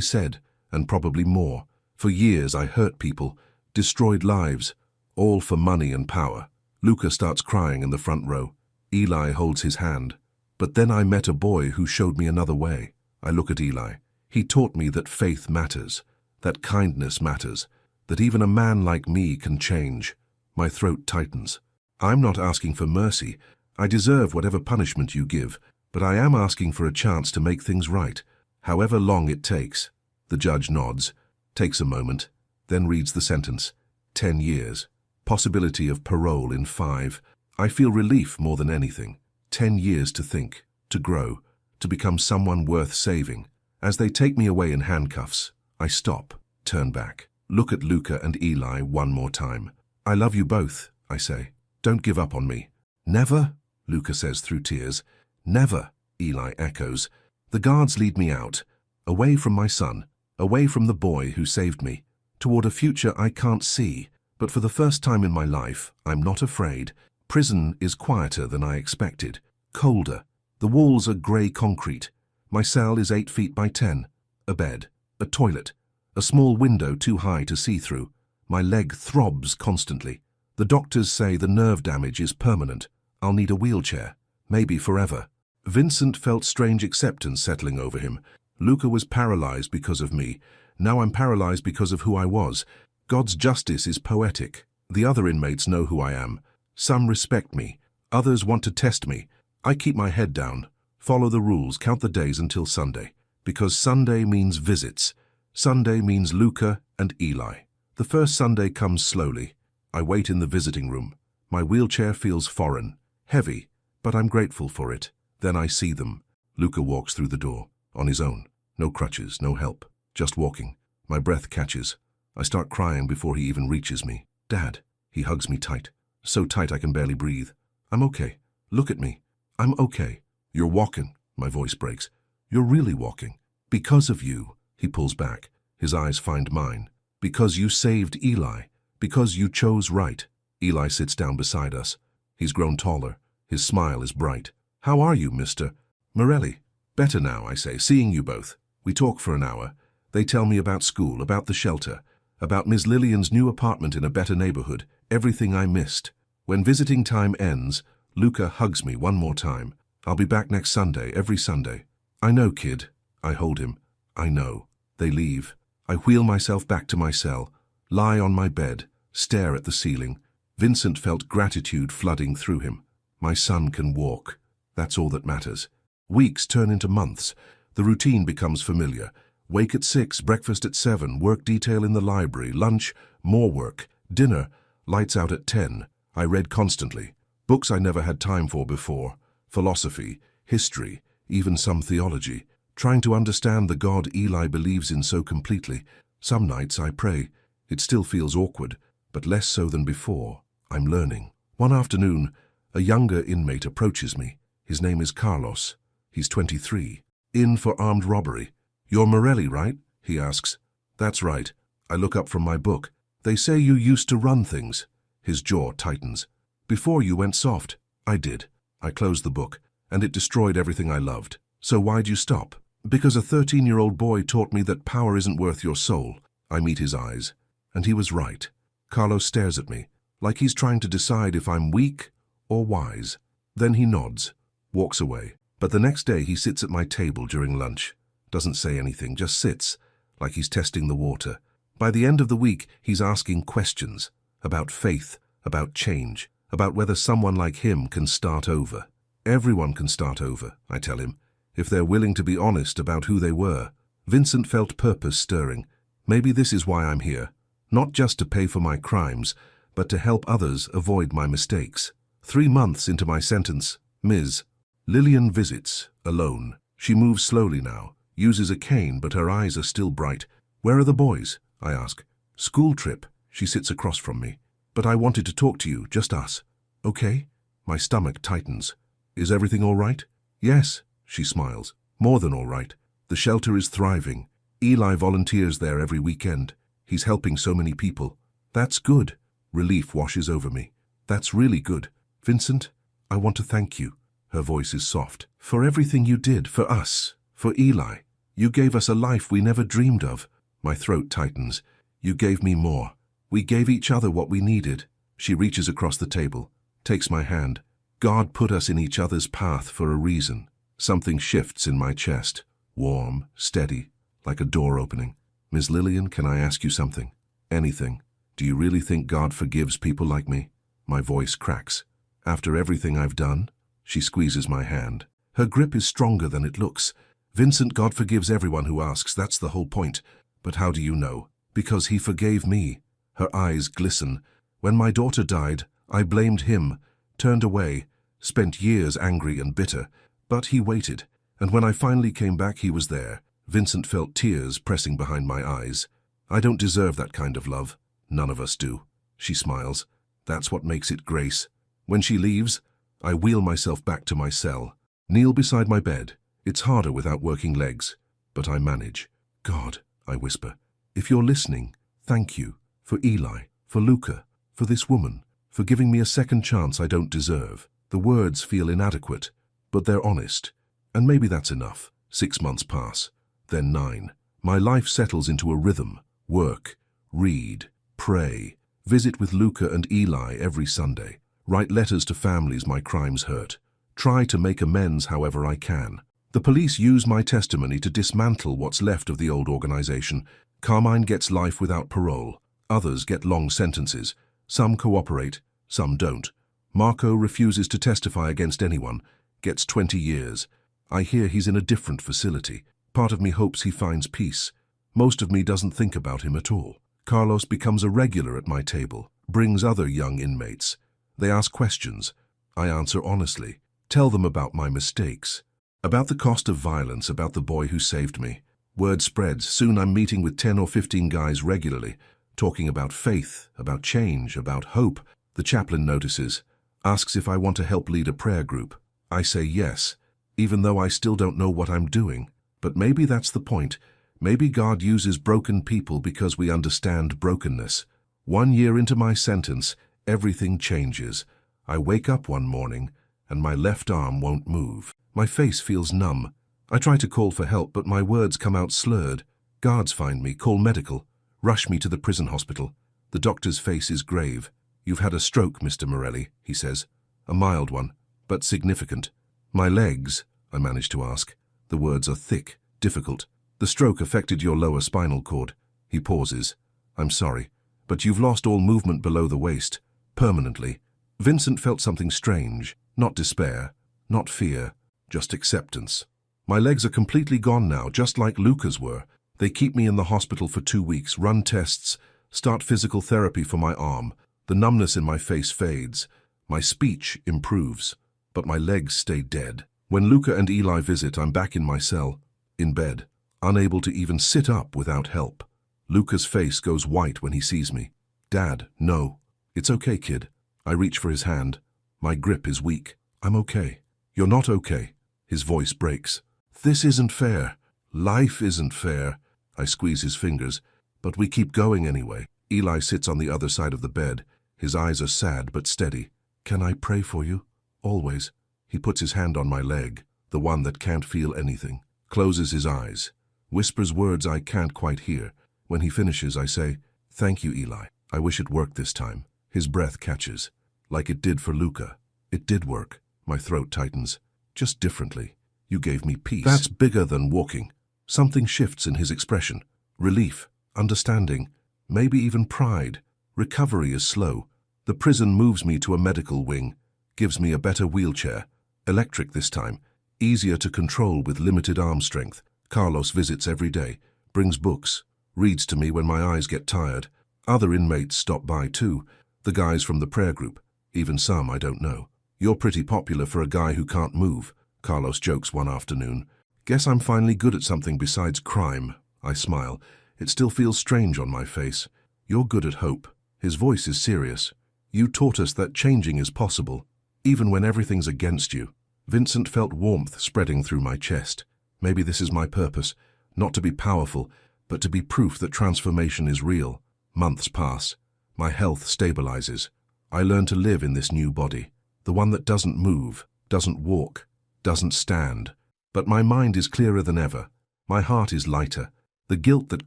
said, and probably more. For years I hurt people, destroyed lives, all for money and power. Luca starts crying in the front row. Eli holds his hand. But then I met a boy who showed me another way. I look at Eli. He taught me that faith matters, that kindness matters, that even a man like me can change. My throat tightens. I'm not asking for mercy. I deserve whatever punishment you give, but I am asking for a chance to make things right, however long it takes. The judge nods, takes a moment, then reads the sentence. 10 years. Possibility of parole in 5. I feel relief more than anything. 10 years to think, to grow, to become someone worth saving. As they take me away in handcuffs, I stop, turn back, look at Luca and Eli one more time. I love you both, I say. Don't give up on me. Never, Luca says through tears. Never, Eli echoes. The guards lead me out, away from my son, away from the boy who saved me, toward a future I can't see. But for the first time in my life, I'm not afraid. Prison is quieter than I expected, colder. The walls are grey concrete. My cell is 8 feet by 10. A bed, a toilet, a small window too high to see through. My leg throbs constantly. The doctors say the nerve damage is permanent. I'll need a wheelchair, maybe forever. Vincent felt strange acceptance settling over him. Luca was paralyzed because of me. Now I'm paralyzed because of who I was. God's justice is poetic. The other inmates know who I am. Some respect me. Others want to test me. I keep my head down, follow the rules, count the days until Sunday. Because Sunday means visits. Sunday means Luca and Eli. The first Sunday comes slowly. I wait in the visiting room. My wheelchair feels foreign, heavy, but I'm grateful for it. Then I see them. Luca walks through the door, on his own. No crutches, no help, just walking. My breath catches. I start crying before he even reaches me. Dad. He hugs me tight. So tight I can barely breathe. I'm okay. Look at me. I'm okay. You're walking. My voice breaks. You're really walking. Because of you. He pulls back. His eyes find mine. Because you saved Eli. Because you chose right. Eli sits down beside us. He's grown taller. His smile is bright. How are you, Mr. Morelli? Better now, I say, seeing you both. We talk for an hour. They tell me about school, about the shelter, about Miss Lillian's new apartment in a better neighborhood, everything I missed. When visiting time ends, Luca hugs me one more time. I'll be back next Sunday, every Sunday. I know, kid. I hold him. I know. They leave. I wheel myself back to my cell, lie on my bed, stare at the ceiling. Vincent felt gratitude flooding through him. My son can walk. That's all that matters. Weeks turn into months. The routine becomes familiar. Wake at 6, breakfast at 7, work detail in the library, lunch, more work, dinner, lights out at 10. I read constantly. Books I never had time for before. Philosophy, history, even some theology. Trying to understand the God Eli believes in so completely. Some nights I pray. It still feels awkward, but less so than before. I'm learning. One afternoon, a younger inmate approaches me. His name is Carlos. He's 23. In for armed robbery. You're Morelli, right? He asks. That's right. I look up from my book. They say you used to run things. His jaw tightens. Before you went soft. I did. I closed the book, and it destroyed everything I loved. So why'd you stop? Because a 13-year-old boy taught me that power isn't worth your soul. I meet his eyes. And he was right. Carlos stares at me, like he's trying to decide if I'm weak or wise. Then he nods, walks away. But the next day he sits at my table during lunch. Doesn't say anything, just sits, like he's testing the water. By the end of the week, he's asking questions about faith, about change, about whether someone like him can start over. Everyone can start over, I tell him, if they're willing to be honest about who they were. Vincent felt purpose stirring. Maybe this is why I'm here. Not just to pay for my crimes, but to help others avoid my mistakes. 3 months into my sentence, Ms. Lillian visits, alone. She moves slowly now, uses a cane, but her eyes are still bright. Where are the boys? I ask. School trip. She sits across from me. But I wanted to talk to you, just us. Okay? My stomach tightens. Is everything all right? Yes, she smiles. More than all right. The shelter is thriving. Eli volunteers there every weekend. He's helping so many people. That's good. Relief washes over me. That's really good. Vincent, I want to thank you. Her voice is soft. For everything you did, for us, for Eli. You gave us a life we never dreamed of. My throat tightens. You gave me more. We gave each other what we needed. She reaches across the table, takes my hand. God put us in each other's path for a reason. Something shifts in my chest. Warm, steady, like a door opening. Miss Lillian, can I ask you something? Anything. Do you really think God forgives people like me? My voice cracks. After everything I've done? She squeezes my hand. Her grip is stronger than it looks. Vincent, God forgives everyone who asks. That's the whole point. But how do you know? Because he forgave me. Her eyes glisten. When my daughter died, I blamed him, turned away, spent years angry and bitter, but he waited, and when I finally came back he was there. Vincent felt tears pressing behind my eyes. I don't deserve that kind of love. None of us do. She smiles. That's what makes it grace. When she leaves, I wheel myself back to my cell. Kneel beside my bed. It's harder without working legs, but I manage. God, I whisper, if you're listening, thank you. For Eli, for Luca, for this woman, for giving me a second chance I don't deserve. The words feel inadequate, but they're honest. And maybe that's enough. 6 months pass, then 9. My life settles into a rhythm. Work, read, pray, visit with Luca and Eli every Sunday, write letters to families my crimes hurt, try to make amends however I can. The police use my testimony to dismantle what's left of the old organization. Carmine gets life without parole. Others get long sentences. Some cooperate, some don't. Marco refuses to testify against anyone, gets 20 years. I hear he's in a different facility. Part of me hopes he finds peace. Most of me doesn't think about him at all. Carlos becomes a regular at my table, brings other young inmates. They ask questions. I answer honestly, tell them about my mistakes, about the cost of violence, about the boy who saved me. Word spreads. Soon I'm meeting with 10 or 15 guys regularly, talking about faith, about change, about hope. The chaplain notices, asks if I want to help lead a prayer group. I say yes, even though I still don't know what I'm doing. But maybe that's the point. Maybe God uses broken people because we understand brokenness. 1 year into my sentence, everything changes. I wake up one morning, and my left arm won't move. My face feels numb. I try to call for help, but my words come out slurred. Guards find me, call medical, rush me to the prison hospital. The doctor's face is grave. You've had a stroke, Mr. Morelli, he says. A mild one, but significant. My legs, I manage to ask. The words are thick, difficult. The stroke affected your lower spinal cord. He pauses. I'm sorry, but you've lost all movement below the waist, permanently. Vincent felt something strange, not despair, not fear, just acceptance. My legs are completely gone now, just like Luca's were. They keep me in the hospital for 2 weeks, run tests, start physical therapy for my arm. The numbness in my face fades. My speech improves, but my legs stay dead. When Luca and Eli visit, I'm back in my cell, in bed, unable to even sit up without help. Luca's face goes white when he sees me. Dad, no. It's okay, kid. I reach for his hand. My grip is weak. I'm okay. You're not okay. His voice breaks. This isn't fair. Life isn't fair. I squeeze his fingers, but we keep going anyway. Eli sits on the other side of the bed. His eyes are sad but steady. Can I pray for you? Always. He puts his hand on my leg, the one that can't feel anything, closes his eyes, whispers words I can't quite hear. When he finishes, I say, thank you, Eli. I wish it worked this time. His breath catches, like it did for Luca. It did work. My throat tightens, just differently. You gave me peace. That's bigger than walking. Something shifts in his expression. Relief, understanding, maybe even pride. Recovery is slow. The prison moves me to a medical wing, gives me a better wheelchair. Electric this time, easier to control with limited arm strength. Carlos visits every day, brings books, reads to me when my eyes get tired. Other inmates stop by too, the guys from the prayer group, even some I don't know. You're pretty popular for a guy who can't move, Carlos jokes one afternoon. Guess I'm finally good at something besides crime. I smile. It still feels strange on my face. You're good at hope. His voice is serious. You taught us that changing is possible, even when everything's against you. Vincent felt warmth spreading through my chest. Maybe this is my purpose, not to be powerful, but to be proof that transformation is real. Months pass. My health stabilizes. I learn to live in this new body, the one that doesn't move, doesn't walk, doesn't stand. But my mind is clearer than ever. My heart is lighter. The guilt that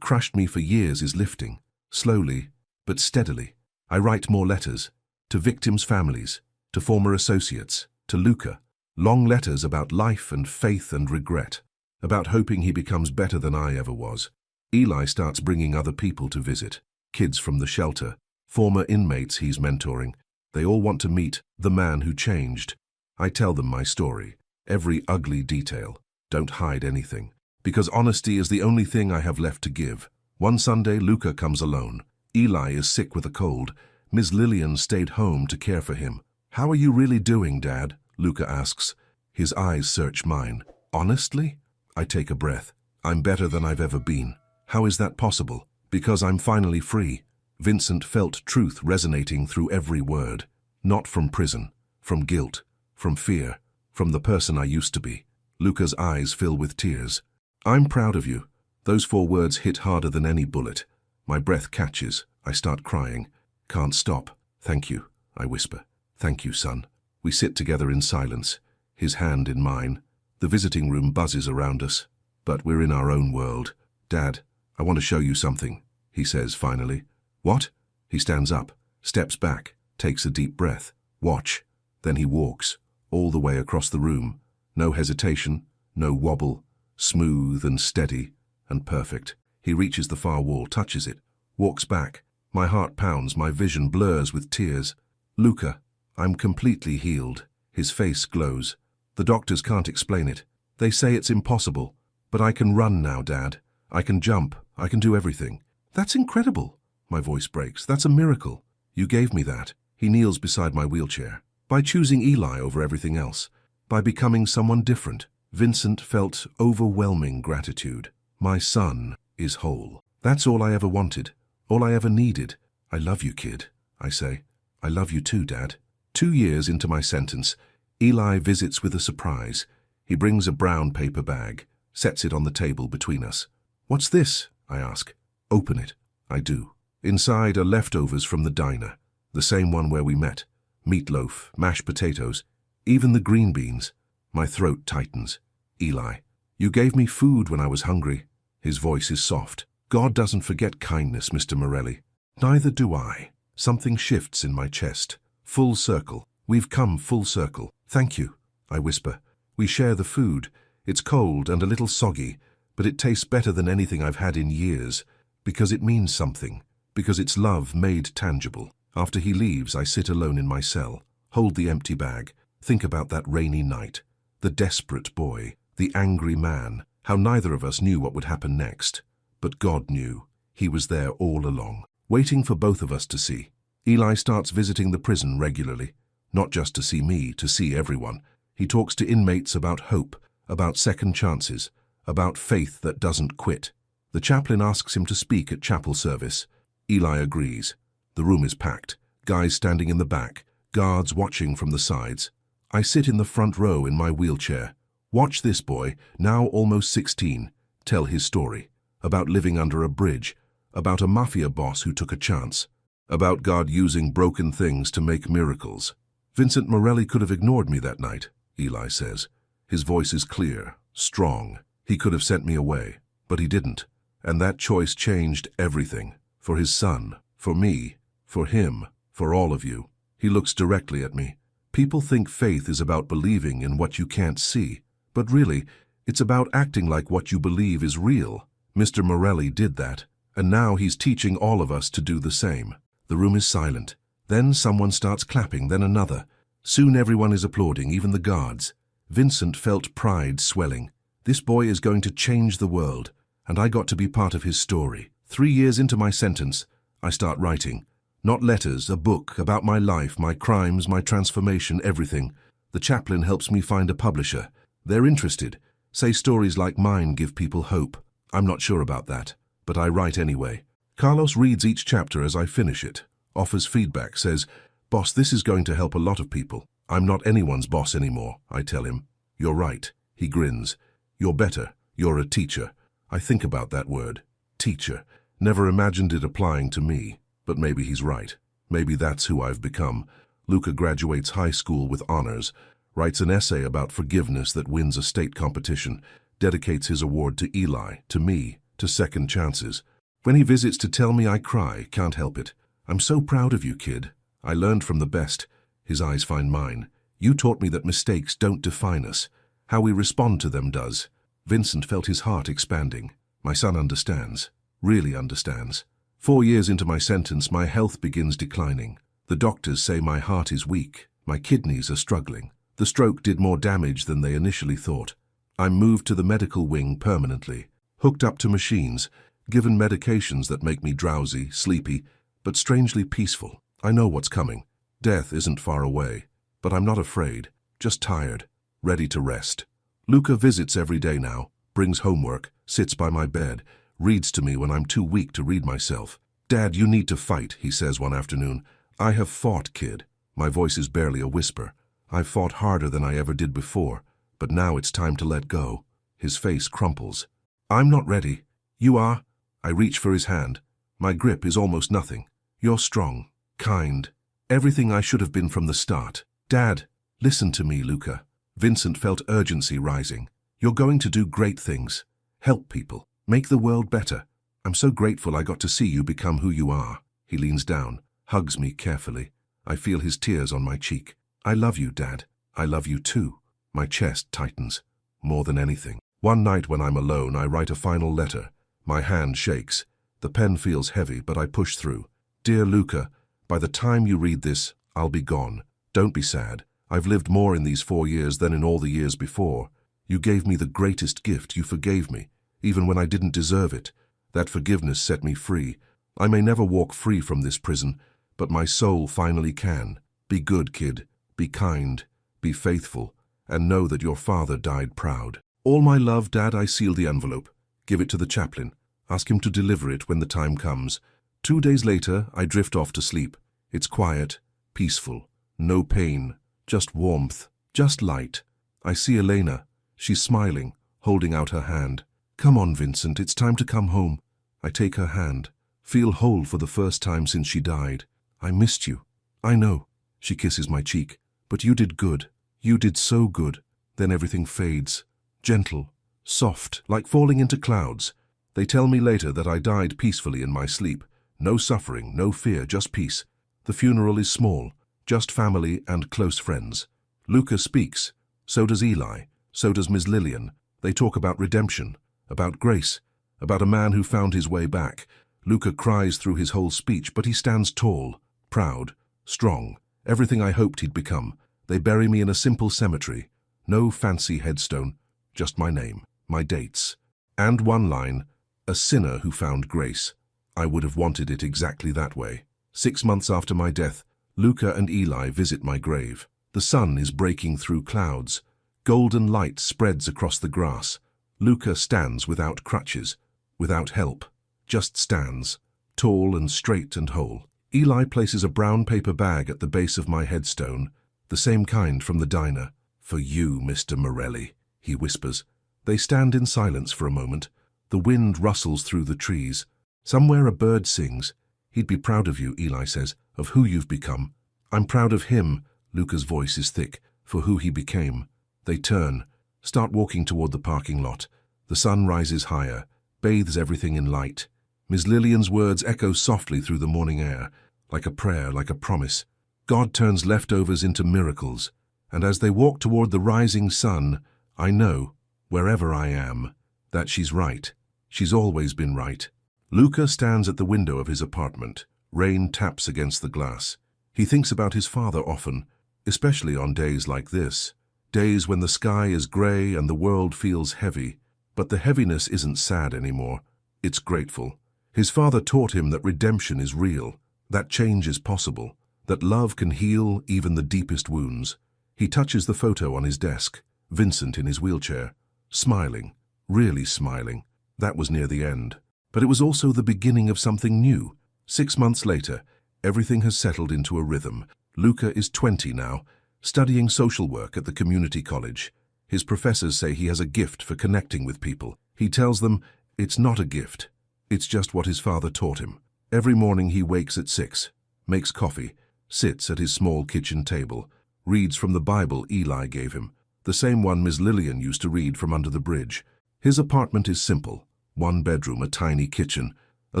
crushed me for years is lifting, slowly, but steadily. I write more letters, to victims' families, to former associates, to Luca. Long letters about life and faith and regret, about hoping he becomes better than I ever was. Eli starts bringing other people to visit, kids from the shelter, former inmates he's mentoring. They all want to meet the man who changed. I tell them my story, every ugly detail. Don't hide anything, because honesty is the only thing I have left to give. One Sunday, Luca comes alone. Eli is sick with a cold, Ms. Lillian stayed home to care for him. "How are you really doing, Dad?" Luca asks. His eyes search mine. "Honestly?" I take a breath. "I'm better than I've ever been." "How is that possible?" "Because I'm finally free." Vincent felt truth resonating through every word. Not from prison, from guilt, from fear, from the person I used to be. Luca's eyes fill with tears. "I'm proud of you." Those 4 words hit harder than any bullet. My breath catches. I start crying. "Can't stop." "Thank you," I whisper. "Thank you, son." We sit together in silence, his hand in mine. The visiting room buzzes around us, but we're in our own world. "Dad, I want to show you something," he says finally. "What?" He stands up, steps back, takes a deep breath. "Watch." Then he walks, all the way across the room. No hesitation, no wobble, smooth and steady and perfect. He reaches the far wall, touches it, walks back. My heart pounds, my vision blurs with tears. "Luca, I'm completely healed." His face glows. "The doctors can't explain it. They say it's impossible. But I can run now, Dad. I can jump. I can do everything." "That's incredible." My voice breaks. "That's a miracle. You gave me that." He kneels beside my wheelchair. "By choosing Eli over everything else. By becoming someone different." Vincent felt overwhelming gratitude. My son is whole. That's all I ever wanted. All I ever needed. "I love you, kid," I say. "I love you too, Dad." 2 years into my sentence, Eli visits with a surprise. He brings a brown paper bag, sets it on the table between us. "What's this?" I ask. "Open it." I do. Inside are leftovers from the diner, the same one where we met. Meatloaf, mashed potatoes, even the green beans. My throat tightens. "Eli, you gave me food when I was hungry." His voice is soft. "God doesn't forget kindness, Mr. Morelli." "Neither do I." Something shifts in my chest. Full circle. We've come full circle. "Thank you," I whisper. We share the food. It's cold and a little soggy, but it tastes better than anything I've had in years, because it means something, because it's love made tangible. After he leaves, I sit alone in my cell, hold the empty bag, think about that rainy night, the desperate boy, the angry man, how neither of us knew what would happen next. But God knew. He was there all along, waiting for both of us to see. Eli starts visiting the prison regularly, not just to see me, to see everyone. He talks to inmates about hope, about second chances, about faith that doesn't quit. The chaplain asks him to speak at chapel service. Eli agrees. The room is packed, guys standing in the back, guards watching from the sides. I sit in the front row in my wheelchair. Watch this boy, now almost 16, tell his story. About living under a bridge, about a mafia boss who took a chance, about God using broken things to make miracles. "Vincent Morelli could have ignored me that night," Eli says. His voice is clear, strong. He could have sent me away, but he didn't. And that choice changed everything. For his son, for me, for him, for all of you. He looks directly at me. "People think faith is about believing in what you can't see, but really, it's about acting like what you believe is real. Mr. Morelli did that, and now he's teaching all of us to do the same." The room is silent. Then someone starts clapping, then another. Soon everyone is applauding, even the guards. Vincent felt pride swelling. This boy is going to change the world, and I got to be part of his story. 3 years into my sentence, I start writing. Not letters, a book about my life, my crimes, my transformation, everything. The chaplain helps me find a publisher. They're interested. Say stories like mine give people hope. I'm not sure about that, but I write anyway. Carlos reads each chapter as I finish it, offers feedback, says, "Boss, this is going to help a lot of people." "I'm not anyone's boss anymore," I tell him. "You're right." He grins. "You're better. You're a teacher." I think about that word, teacher. Never imagined it applying to me, but maybe he's right. Maybe that's who I've become. Luca graduates high school with honors, writes an essay about forgiveness that wins a state competition, dedicates his award to Eli, to me, to second chances. When he visits to tell me, I cry, can't help it. "I'm so proud of you, kid. I learned from the best." His eyes find mine. "You taught me that mistakes don't define us. How we respond to them does." Vincent felt his heart expanding. My son understands, really understands. 4 years into my sentence, my health begins declining. The doctors say my heart is weak, my kidneys are struggling. The stroke did more damage than they initially thought. I'm moved to the medical wing permanently, hooked up to machines, given medications that make me drowsy, sleepy, but strangely peaceful. I know what's coming. Death isn't far away. But I'm not afraid, just tired, ready to rest. Luca visits every day now, brings homework, sits by my bed, reads to me when I'm too weak to read myself. "Dad, you need to fight," he says one afternoon. "I have fought, kid." My voice is barely a whisper. I've fought harder than I ever did before, but now it's time to let go. His face crumples. "I'm not ready." "You are." I reach for his hand. My grip is almost nothing. "You're strong, kind, everything I should have been from the start." "Dad, listen to me, Luca." Vincent felt urgency rising. "You're going to do great things. Help people. Make the world better. I'm so grateful I got to see you become who you are." He leans down, hugs me carefully. I feel his tears on my cheek. "I love you, Dad. I love you too." My chest tightens. More than anything. One night when I'm alone, I write a final letter. My hand shakes. The pen feels heavy, but I push through. "Dear Luca, by the time you read this, I'll be gone. Don't be sad. I've lived more in these 4 years than in all the years before. You gave me the greatest gift. You forgave me, even when I didn't deserve it. That forgiveness set me free. I may never walk free from this prison, but my soul finally can. Be good, kid. Be kind. Be faithful. And know that your father died proud. All my love, Dad." I seal the envelope. Give it to the chaplain. Ask him to deliver it when the time comes. 2 days later, I drift off to sleep. It's quiet, peaceful, no pain, just warmth, just light. I see Elena. She's smiling, holding out her hand. "Come on, Vincent, it's time to come home." I take her hand, feel whole for the first time since she died. "I missed you." "I know." She kisses my cheek. "But you did good. You did so good." Then everything fades. Gentle, soft, like falling into clouds. They tell me later that I died peacefully in my sleep. No suffering, no fear, just peace. The funeral is small, just family and close friends. Luca speaks. So does Eli. So does Ms. Lillian. They talk about redemption, about grace, about a man who found his way back. Luca cries through his whole speech, but he stands tall, proud, strong, everything I hoped he'd become. They bury me in a simple cemetery. No fancy headstone, just my name, my dates. And one line, "A sinner who found grace." I would have wanted it exactly that way. 6 months after my death, Luca and Eli visit my grave. The sun is breaking through clouds. Golden light spreads across the grass. Luca stands without crutches, without help, just stands, tall and straight and whole. Eli places a brown paper bag at the base of my headstone, the same kind from the diner. "For you, Mr. Morelli," he whispers. They stand in silence for a moment. The wind rustles through the trees. Somewhere a bird sings. "He'd be proud of you," Eli says, "of who you've become." "I'm proud of him," Luca's voice is thick, "for who he became." They turn, start walking toward the parking lot. The sun rises higher, bathes everything in light. Ms. Lillian's words echo softly through the morning air, like a prayer, like a promise. God turns leftovers into miracles. And as they walk toward the rising sun, I know, wherever I am, that she's right. She's always been right. Luca stands at the window of his apartment. Rain taps against the glass. He thinks about his father often, especially on days like this. Days when the sky is gray and the world feels heavy. But the heaviness isn't sad anymore. It's grateful. His father taught him that redemption is real, that change is possible, that love can heal even the deepest wounds. He touches the photo on his desk, Vincent in his wheelchair, smiling, really smiling. That was near the end. But it was also the beginning of something new. 6 months later, everything has settled into a rhythm. Luca is 20 now, studying social work at the community college. His professors say he has a gift for connecting with people. He tells them it's not a gift. It's just what his father taught him. Every morning he wakes at 6, makes coffee, sits at his small kitchen table, reads from the Bible Eli gave him, the same one Ms. Lillian used to read from under the bridge. His apartment is simple. 1 bedroom, a tiny kitchen, a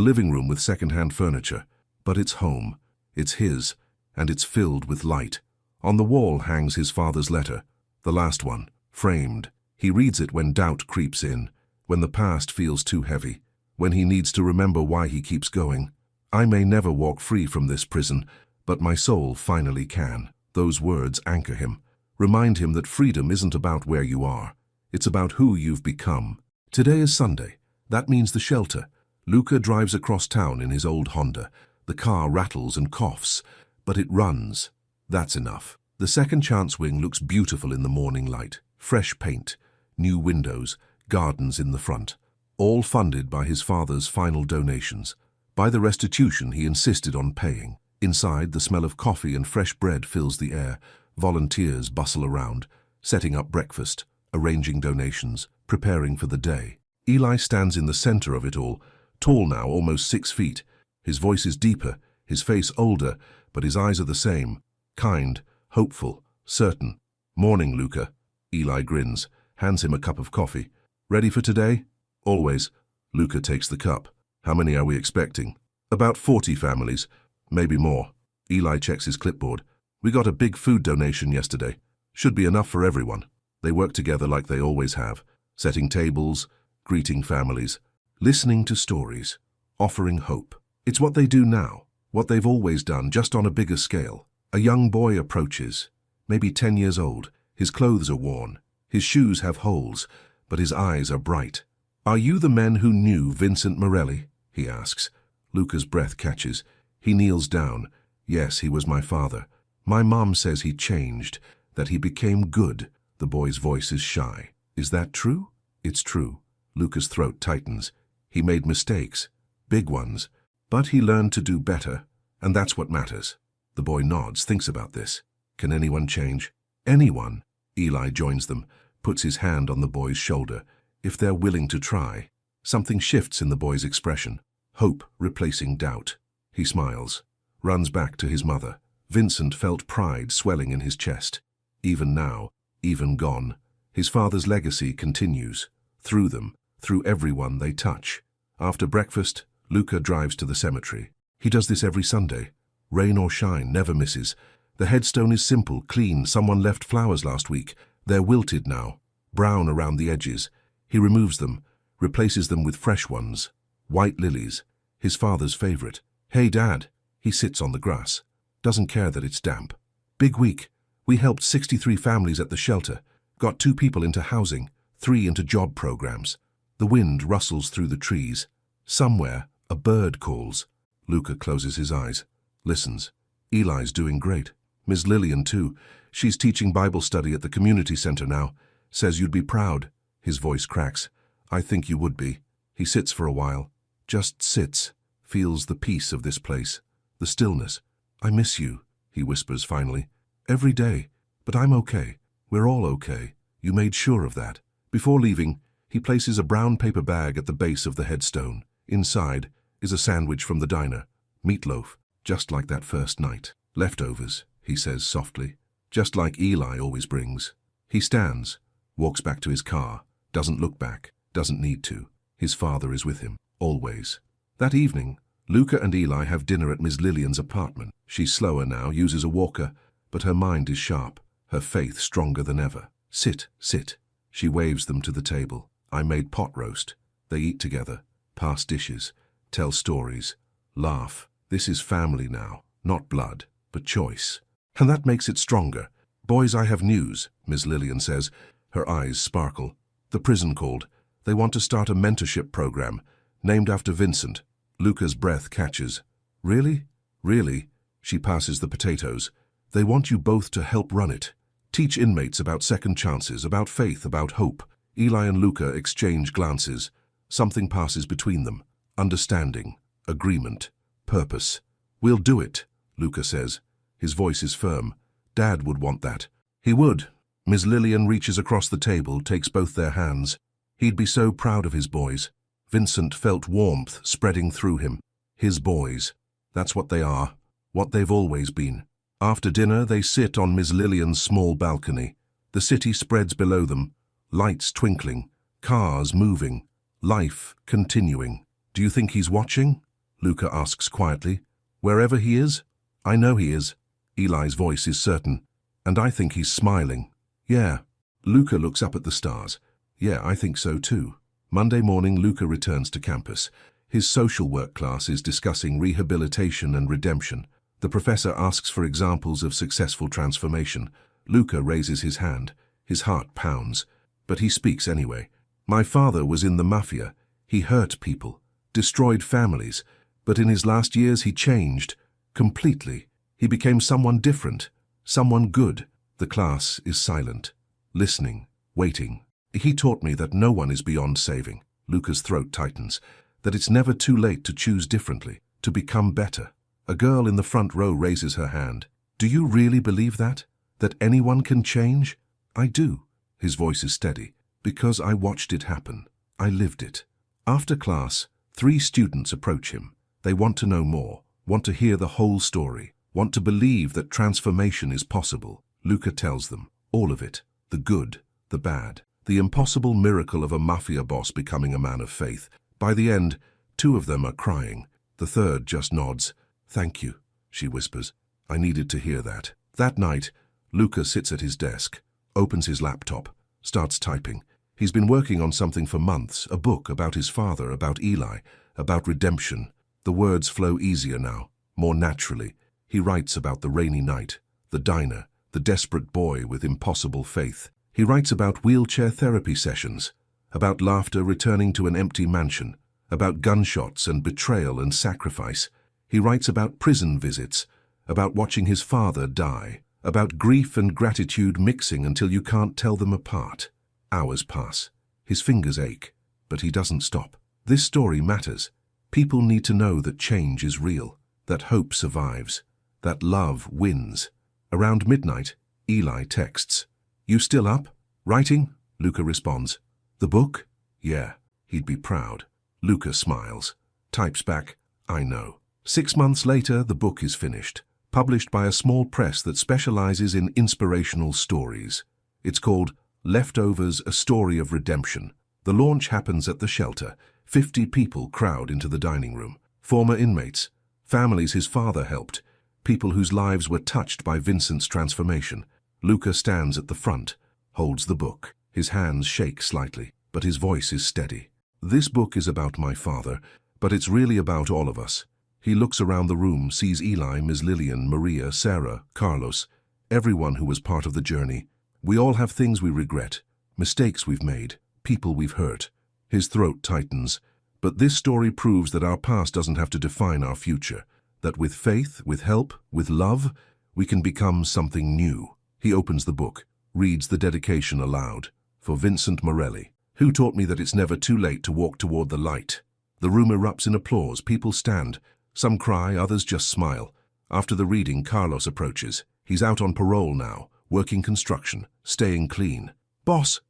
living room with second-hand furniture. But it's home. It's his, and it's filled with light. On the wall hangs his father's letter, the last one, framed. He reads it when doubt creeps in, when the past feels too heavy, when he needs to remember why he keeps going. I may never walk free from this prison, but my soul finally can. Those words anchor him, remind him that freedom isn't about where you are. It's about who you've become. Today is Sunday. That means the shelter. Luca drives across town in his old Honda. The car rattles and coughs. but it runs. That's enough. The second chance wing looks beautiful in the morning light. Fresh paint, new windows, gardens in the front. All funded by his father's final donations. By the restitution he insisted on paying. Inside, the smell of coffee and fresh bread fills the air. Volunteers bustle around, setting up breakfast, arranging donations, preparing for the day. Eli stands in the center of it all, tall now, almost 6 feet. His voice is deeper, his face older, but his eyes are the same. Kind, hopeful, certain. "Morning, Luca." Eli grins, hands him a cup of coffee. "Ready for today?" "Always." Luca takes the cup. "How many are we expecting?" "About 40 families, maybe more." Eli checks his clipboard. "We got a big food donation yesterday. Should be enough for everyone." They work together like they always have, setting tables, greeting families, listening to stories, offering hope. It's what they do now, what they've always done, just on a bigger scale. A young boy approaches, maybe 10 years old. His clothes are worn, his shoes have holes, but his eyes are bright. "Are you the men who knew Vincent Morelli?" he asks. Luca's breath catches. He kneels down. "Yes, he was my father. My mom says he changed, that he became good." The boy's voice is shy. "Is that true?" "It's true." Luca's throat tightens. He made mistakes, big ones, but he learned to do better, and that's what matters. The boy nods, thinks about this. Can anyone change? Anyone. Eli joins them, puts his hand on the boy's shoulder. If they're willing to try. Something shifts in the boy's expression. Hope replacing doubt. He smiles, runs back to his mother. Vincent felt pride swelling in his chest. Even now, even gone, his father's legacy continues. Through them, through everyone they touch. After breakfast, Luca drives to the cemetery. He does this every Sunday. Rain or shine, never misses. The headstone is simple, clean. Someone left flowers last week. They're wilted now, brown around the edges. He removes them, replaces them with fresh ones. White lilies, his father's favorite. "Hey, Dad." He sits on the grass. Doesn't care that it's damp. "Big week. We helped 63 families at the shelter. Got 2 people into housing, 3 into job programs. The wind rustles through the trees. Somewhere, a bird calls. Luca closes his eyes, listens. Eli's doing great. Miss Lillian, too. She's teaching Bible study at the community center now. Says you'd be proud." His voice cracks. "I think you would be." He sits for a while. Just sits. Feels the peace of this place. The stillness. "I miss you," he whispers finally. "Every day. But I'm okay. We're all okay. You made sure of that." Before leaving, he places a brown paper bag at the base of the headstone. Inside is a sandwich from the diner. Meatloaf, just like that first night. "Leftovers," he says softly. "Just like Eli always brings." He stands, walks back to his car, doesn't look back, doesn't need to. His father is with him, always. That evening, Luca and Eli have dinner at Miss Lillian's apartment. She's slower now, uses a walker, but her mind is sharp, her faith stronger than ever. "Sit, sit." She waves them to the table. "I made pot roast." They eat together, pass dishes, tell stories, laugh. This is family now, not blood, but choice. And that makes it stronger. "Boys, I have news," Miss Lillian says. Her eyes sparkle. "The prison called. They want to start a mentorship program, named after Vincent." Luca's breath catches. "Really? Really?" She passes the potatoes. "They want you both to help run it. Teach inmates about second chances, about faith, about hope." Eli and Luca exchange glances. Something passes between them. Understanding, agreement, purpose. "We'll do it," Luca says. His voice is firm. "Dad would want that." "He would." Miss Lillian reaches across the table, takes both their hands. He'd be so proud of his boys. Vincent felt warmth spreading through him. His boys. That's what they are, what they've always been. After dinner, they sit on Miss Lillian's small balcony. The city spreads below them, lights twinkling, cars moving, life continuing. "Do you think he's watching?" Luca asks quietly. "Wherever he is?" "I know he is." Eli's voice is certain. "And I think he's smiling." "Yeah." Luca looks up at the stars. "Yeah, I think so too." Monday morning, Luca returns to campus. His social work class is discussing rehabilitation and redemption. The professor asks for examples of successful transformation. Luca raises his hand. His heart pounds. But he speaks anyway. "My father was in the Mafia. He hurt people, destroyed families. But in his last years he changed. Completely. He became someone different, someone good. The class is silent, listening, waiting. He taught me that no one is beyond saving. Luca's throat tightens, that it's never too late to choose differently, to become better. A girl in the front row raises her hand. Do you really believe that? That anyone can change? I do. His voice is steady. Because I watched it happen. I lived it. After class, 3 students approach him. They want to know more, want to hear the whole story, want to believe that transformation is possible. Luca tells them, all of it, the good, the bad, the impossible miracle of a mafia boss becoming a man of faith. By the end, 2 of them are crying. The third just nods. Thank you, she whispers. I needed to hear that. That night, Luca sits at his desk, opens his laptop, starts typing. He's been working on something for months, a book about his father, about Eli, about redemption. The words flow easier now, more naturally. He writes about the rainy night, the diner, the desperate boy with impossible faith. He writes about wheelchair therapy sessions, about laughter returning to an empty mansion, about gunshots and betrayal and sacrifice. He writes about prison visits, about watching his father die, about grief and gratitude mixing until you can't tell them apart. Hours pass. His fingers ache, but he doesn't stop. This story matters. People need to know that change is real, that hope survives, that love wins. Around midnight, Eli texts. You still up? Writing? Luca responds. The book? Yeah. He'd be proud. Luca smiles. Types back, I know. 6 months later, the book is finished, published by a small press that specializes in inspirational stories. It's called Leftovers, A Story of Redemption. The launch happens at the shelter. 50 people crowd into the dining room. Former inmates, families his father helped, people whose lives were touched by Vincent's transformation. Luca stands at the front, holds the book. His hands shake slightly, but his voice is steady. This book is about my father, but it's really about all of us. He looks around the room, sees Eli, Ms. Lillian, Maria, Sarah, Carlos, everyone who was part of the journey. We all have things we regret, mistakes we've made, people we've hurt. His throat tightens, but this story proves that our past doesn't have to define our future, that with faith, with help, with love, we can become something new. He opens the book, reads the dedication aloud. For Vincent Morelli, who taught me that it's never too late to walk toward the light. The room erupts in applause. People stand. Some cry, others just smile. After the reading, Carlos approaches. He's out on parole now, working construction, staying clean. Boss,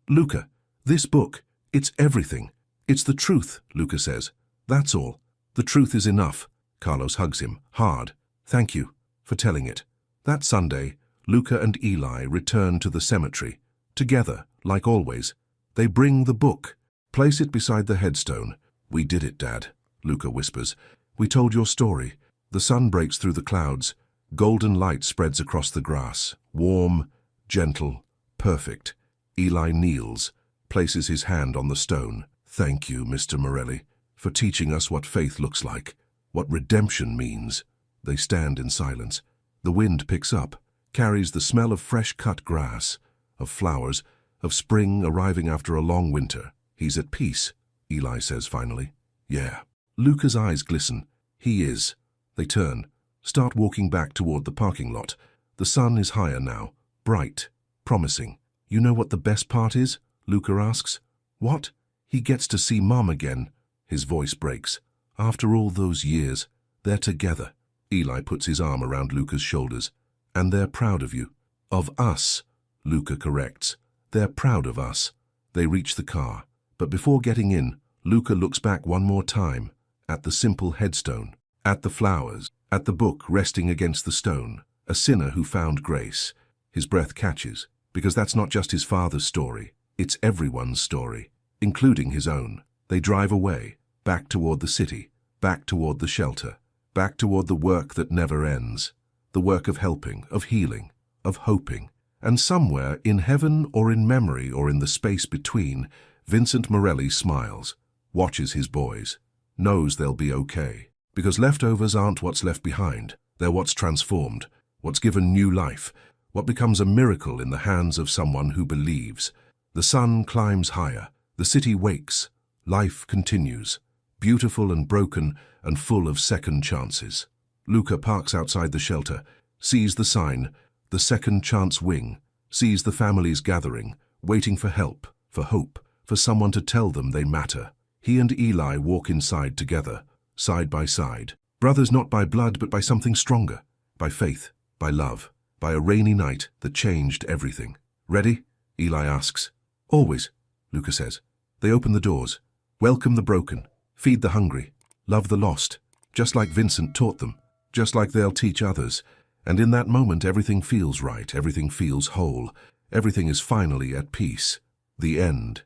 Luca, this book, it's everything. It's the truth, Luca says. That's all. The truth is enough. Carlos hugs him, hard. Thank you for telling it. That Sunday, Luca and Eli return to the cemetery. Together, like always. They bring the book, place it beside the headstone. We did it, Dad, Luca whispers. We told your story. The sun breaks through the clouds. Golden light spreads across the grass. Warm, gentle, perfect. Eli kneels, places his hand on the stone. Thank you, Mr. Morelli, for teaching us what faith looks like, what redemption means. They stand in silence. The wind picks up, carries the smell of fresh cut grass, of flowers, of spring arriving after a long winter. He's at peace, Eli says finally. Yeah. Luca's eyes glisten. He is. They turn, start walking back toward the parking lot. The sun is higher now, bright, promising. You know what the best part is? Luca asks. What? He gets to see Mom again. His voice breaks. After all those years, they're together. Eli puts his arm around Luca's shoulders. And they're proud of you. Of us, Luca corrects. They're proud of us. They reach the car. But before getting in, Luca looks back one more time, at the simple headstone, at the flowers, at the book resting against the stone, a sinner who found grace. His breath catches, because that's not just his father's story, it's everyone's story, including his own. They drive away, back toward the city, back toward the shelter, back toward the work that never ends, the work of helping, of healing, of hoping. And somewhere, in heaven or in memory or in the space between, Vincent Morelli smiles, watches his boys, knows they'll be okay. Because leftovers aren't what's left behind, they're what's transformed, what's given new life, what becomes a miracle in the hands of someone who believes. The sun climbs higher, the city wakes, life continues, beautiful and broken and full of second chances. Luca parks outside the shelter, sees the sign, the second chance wing, sees the families gathering, waiting for help, for hope, for someone to tell them they matter. He and Eli walk inside together, side by side. Brothers not by blood but by something stronger, by faith, by love, by a rainy night that changed everything. Ready? Eli asks. Always, Luca says. They open the doors, welcome the broken, feed the hungry, love the lost, just like Vincent taught them, just like they'll teach others. And in that moment everything feels right, everything feels whole, everything is finally at peace. The end.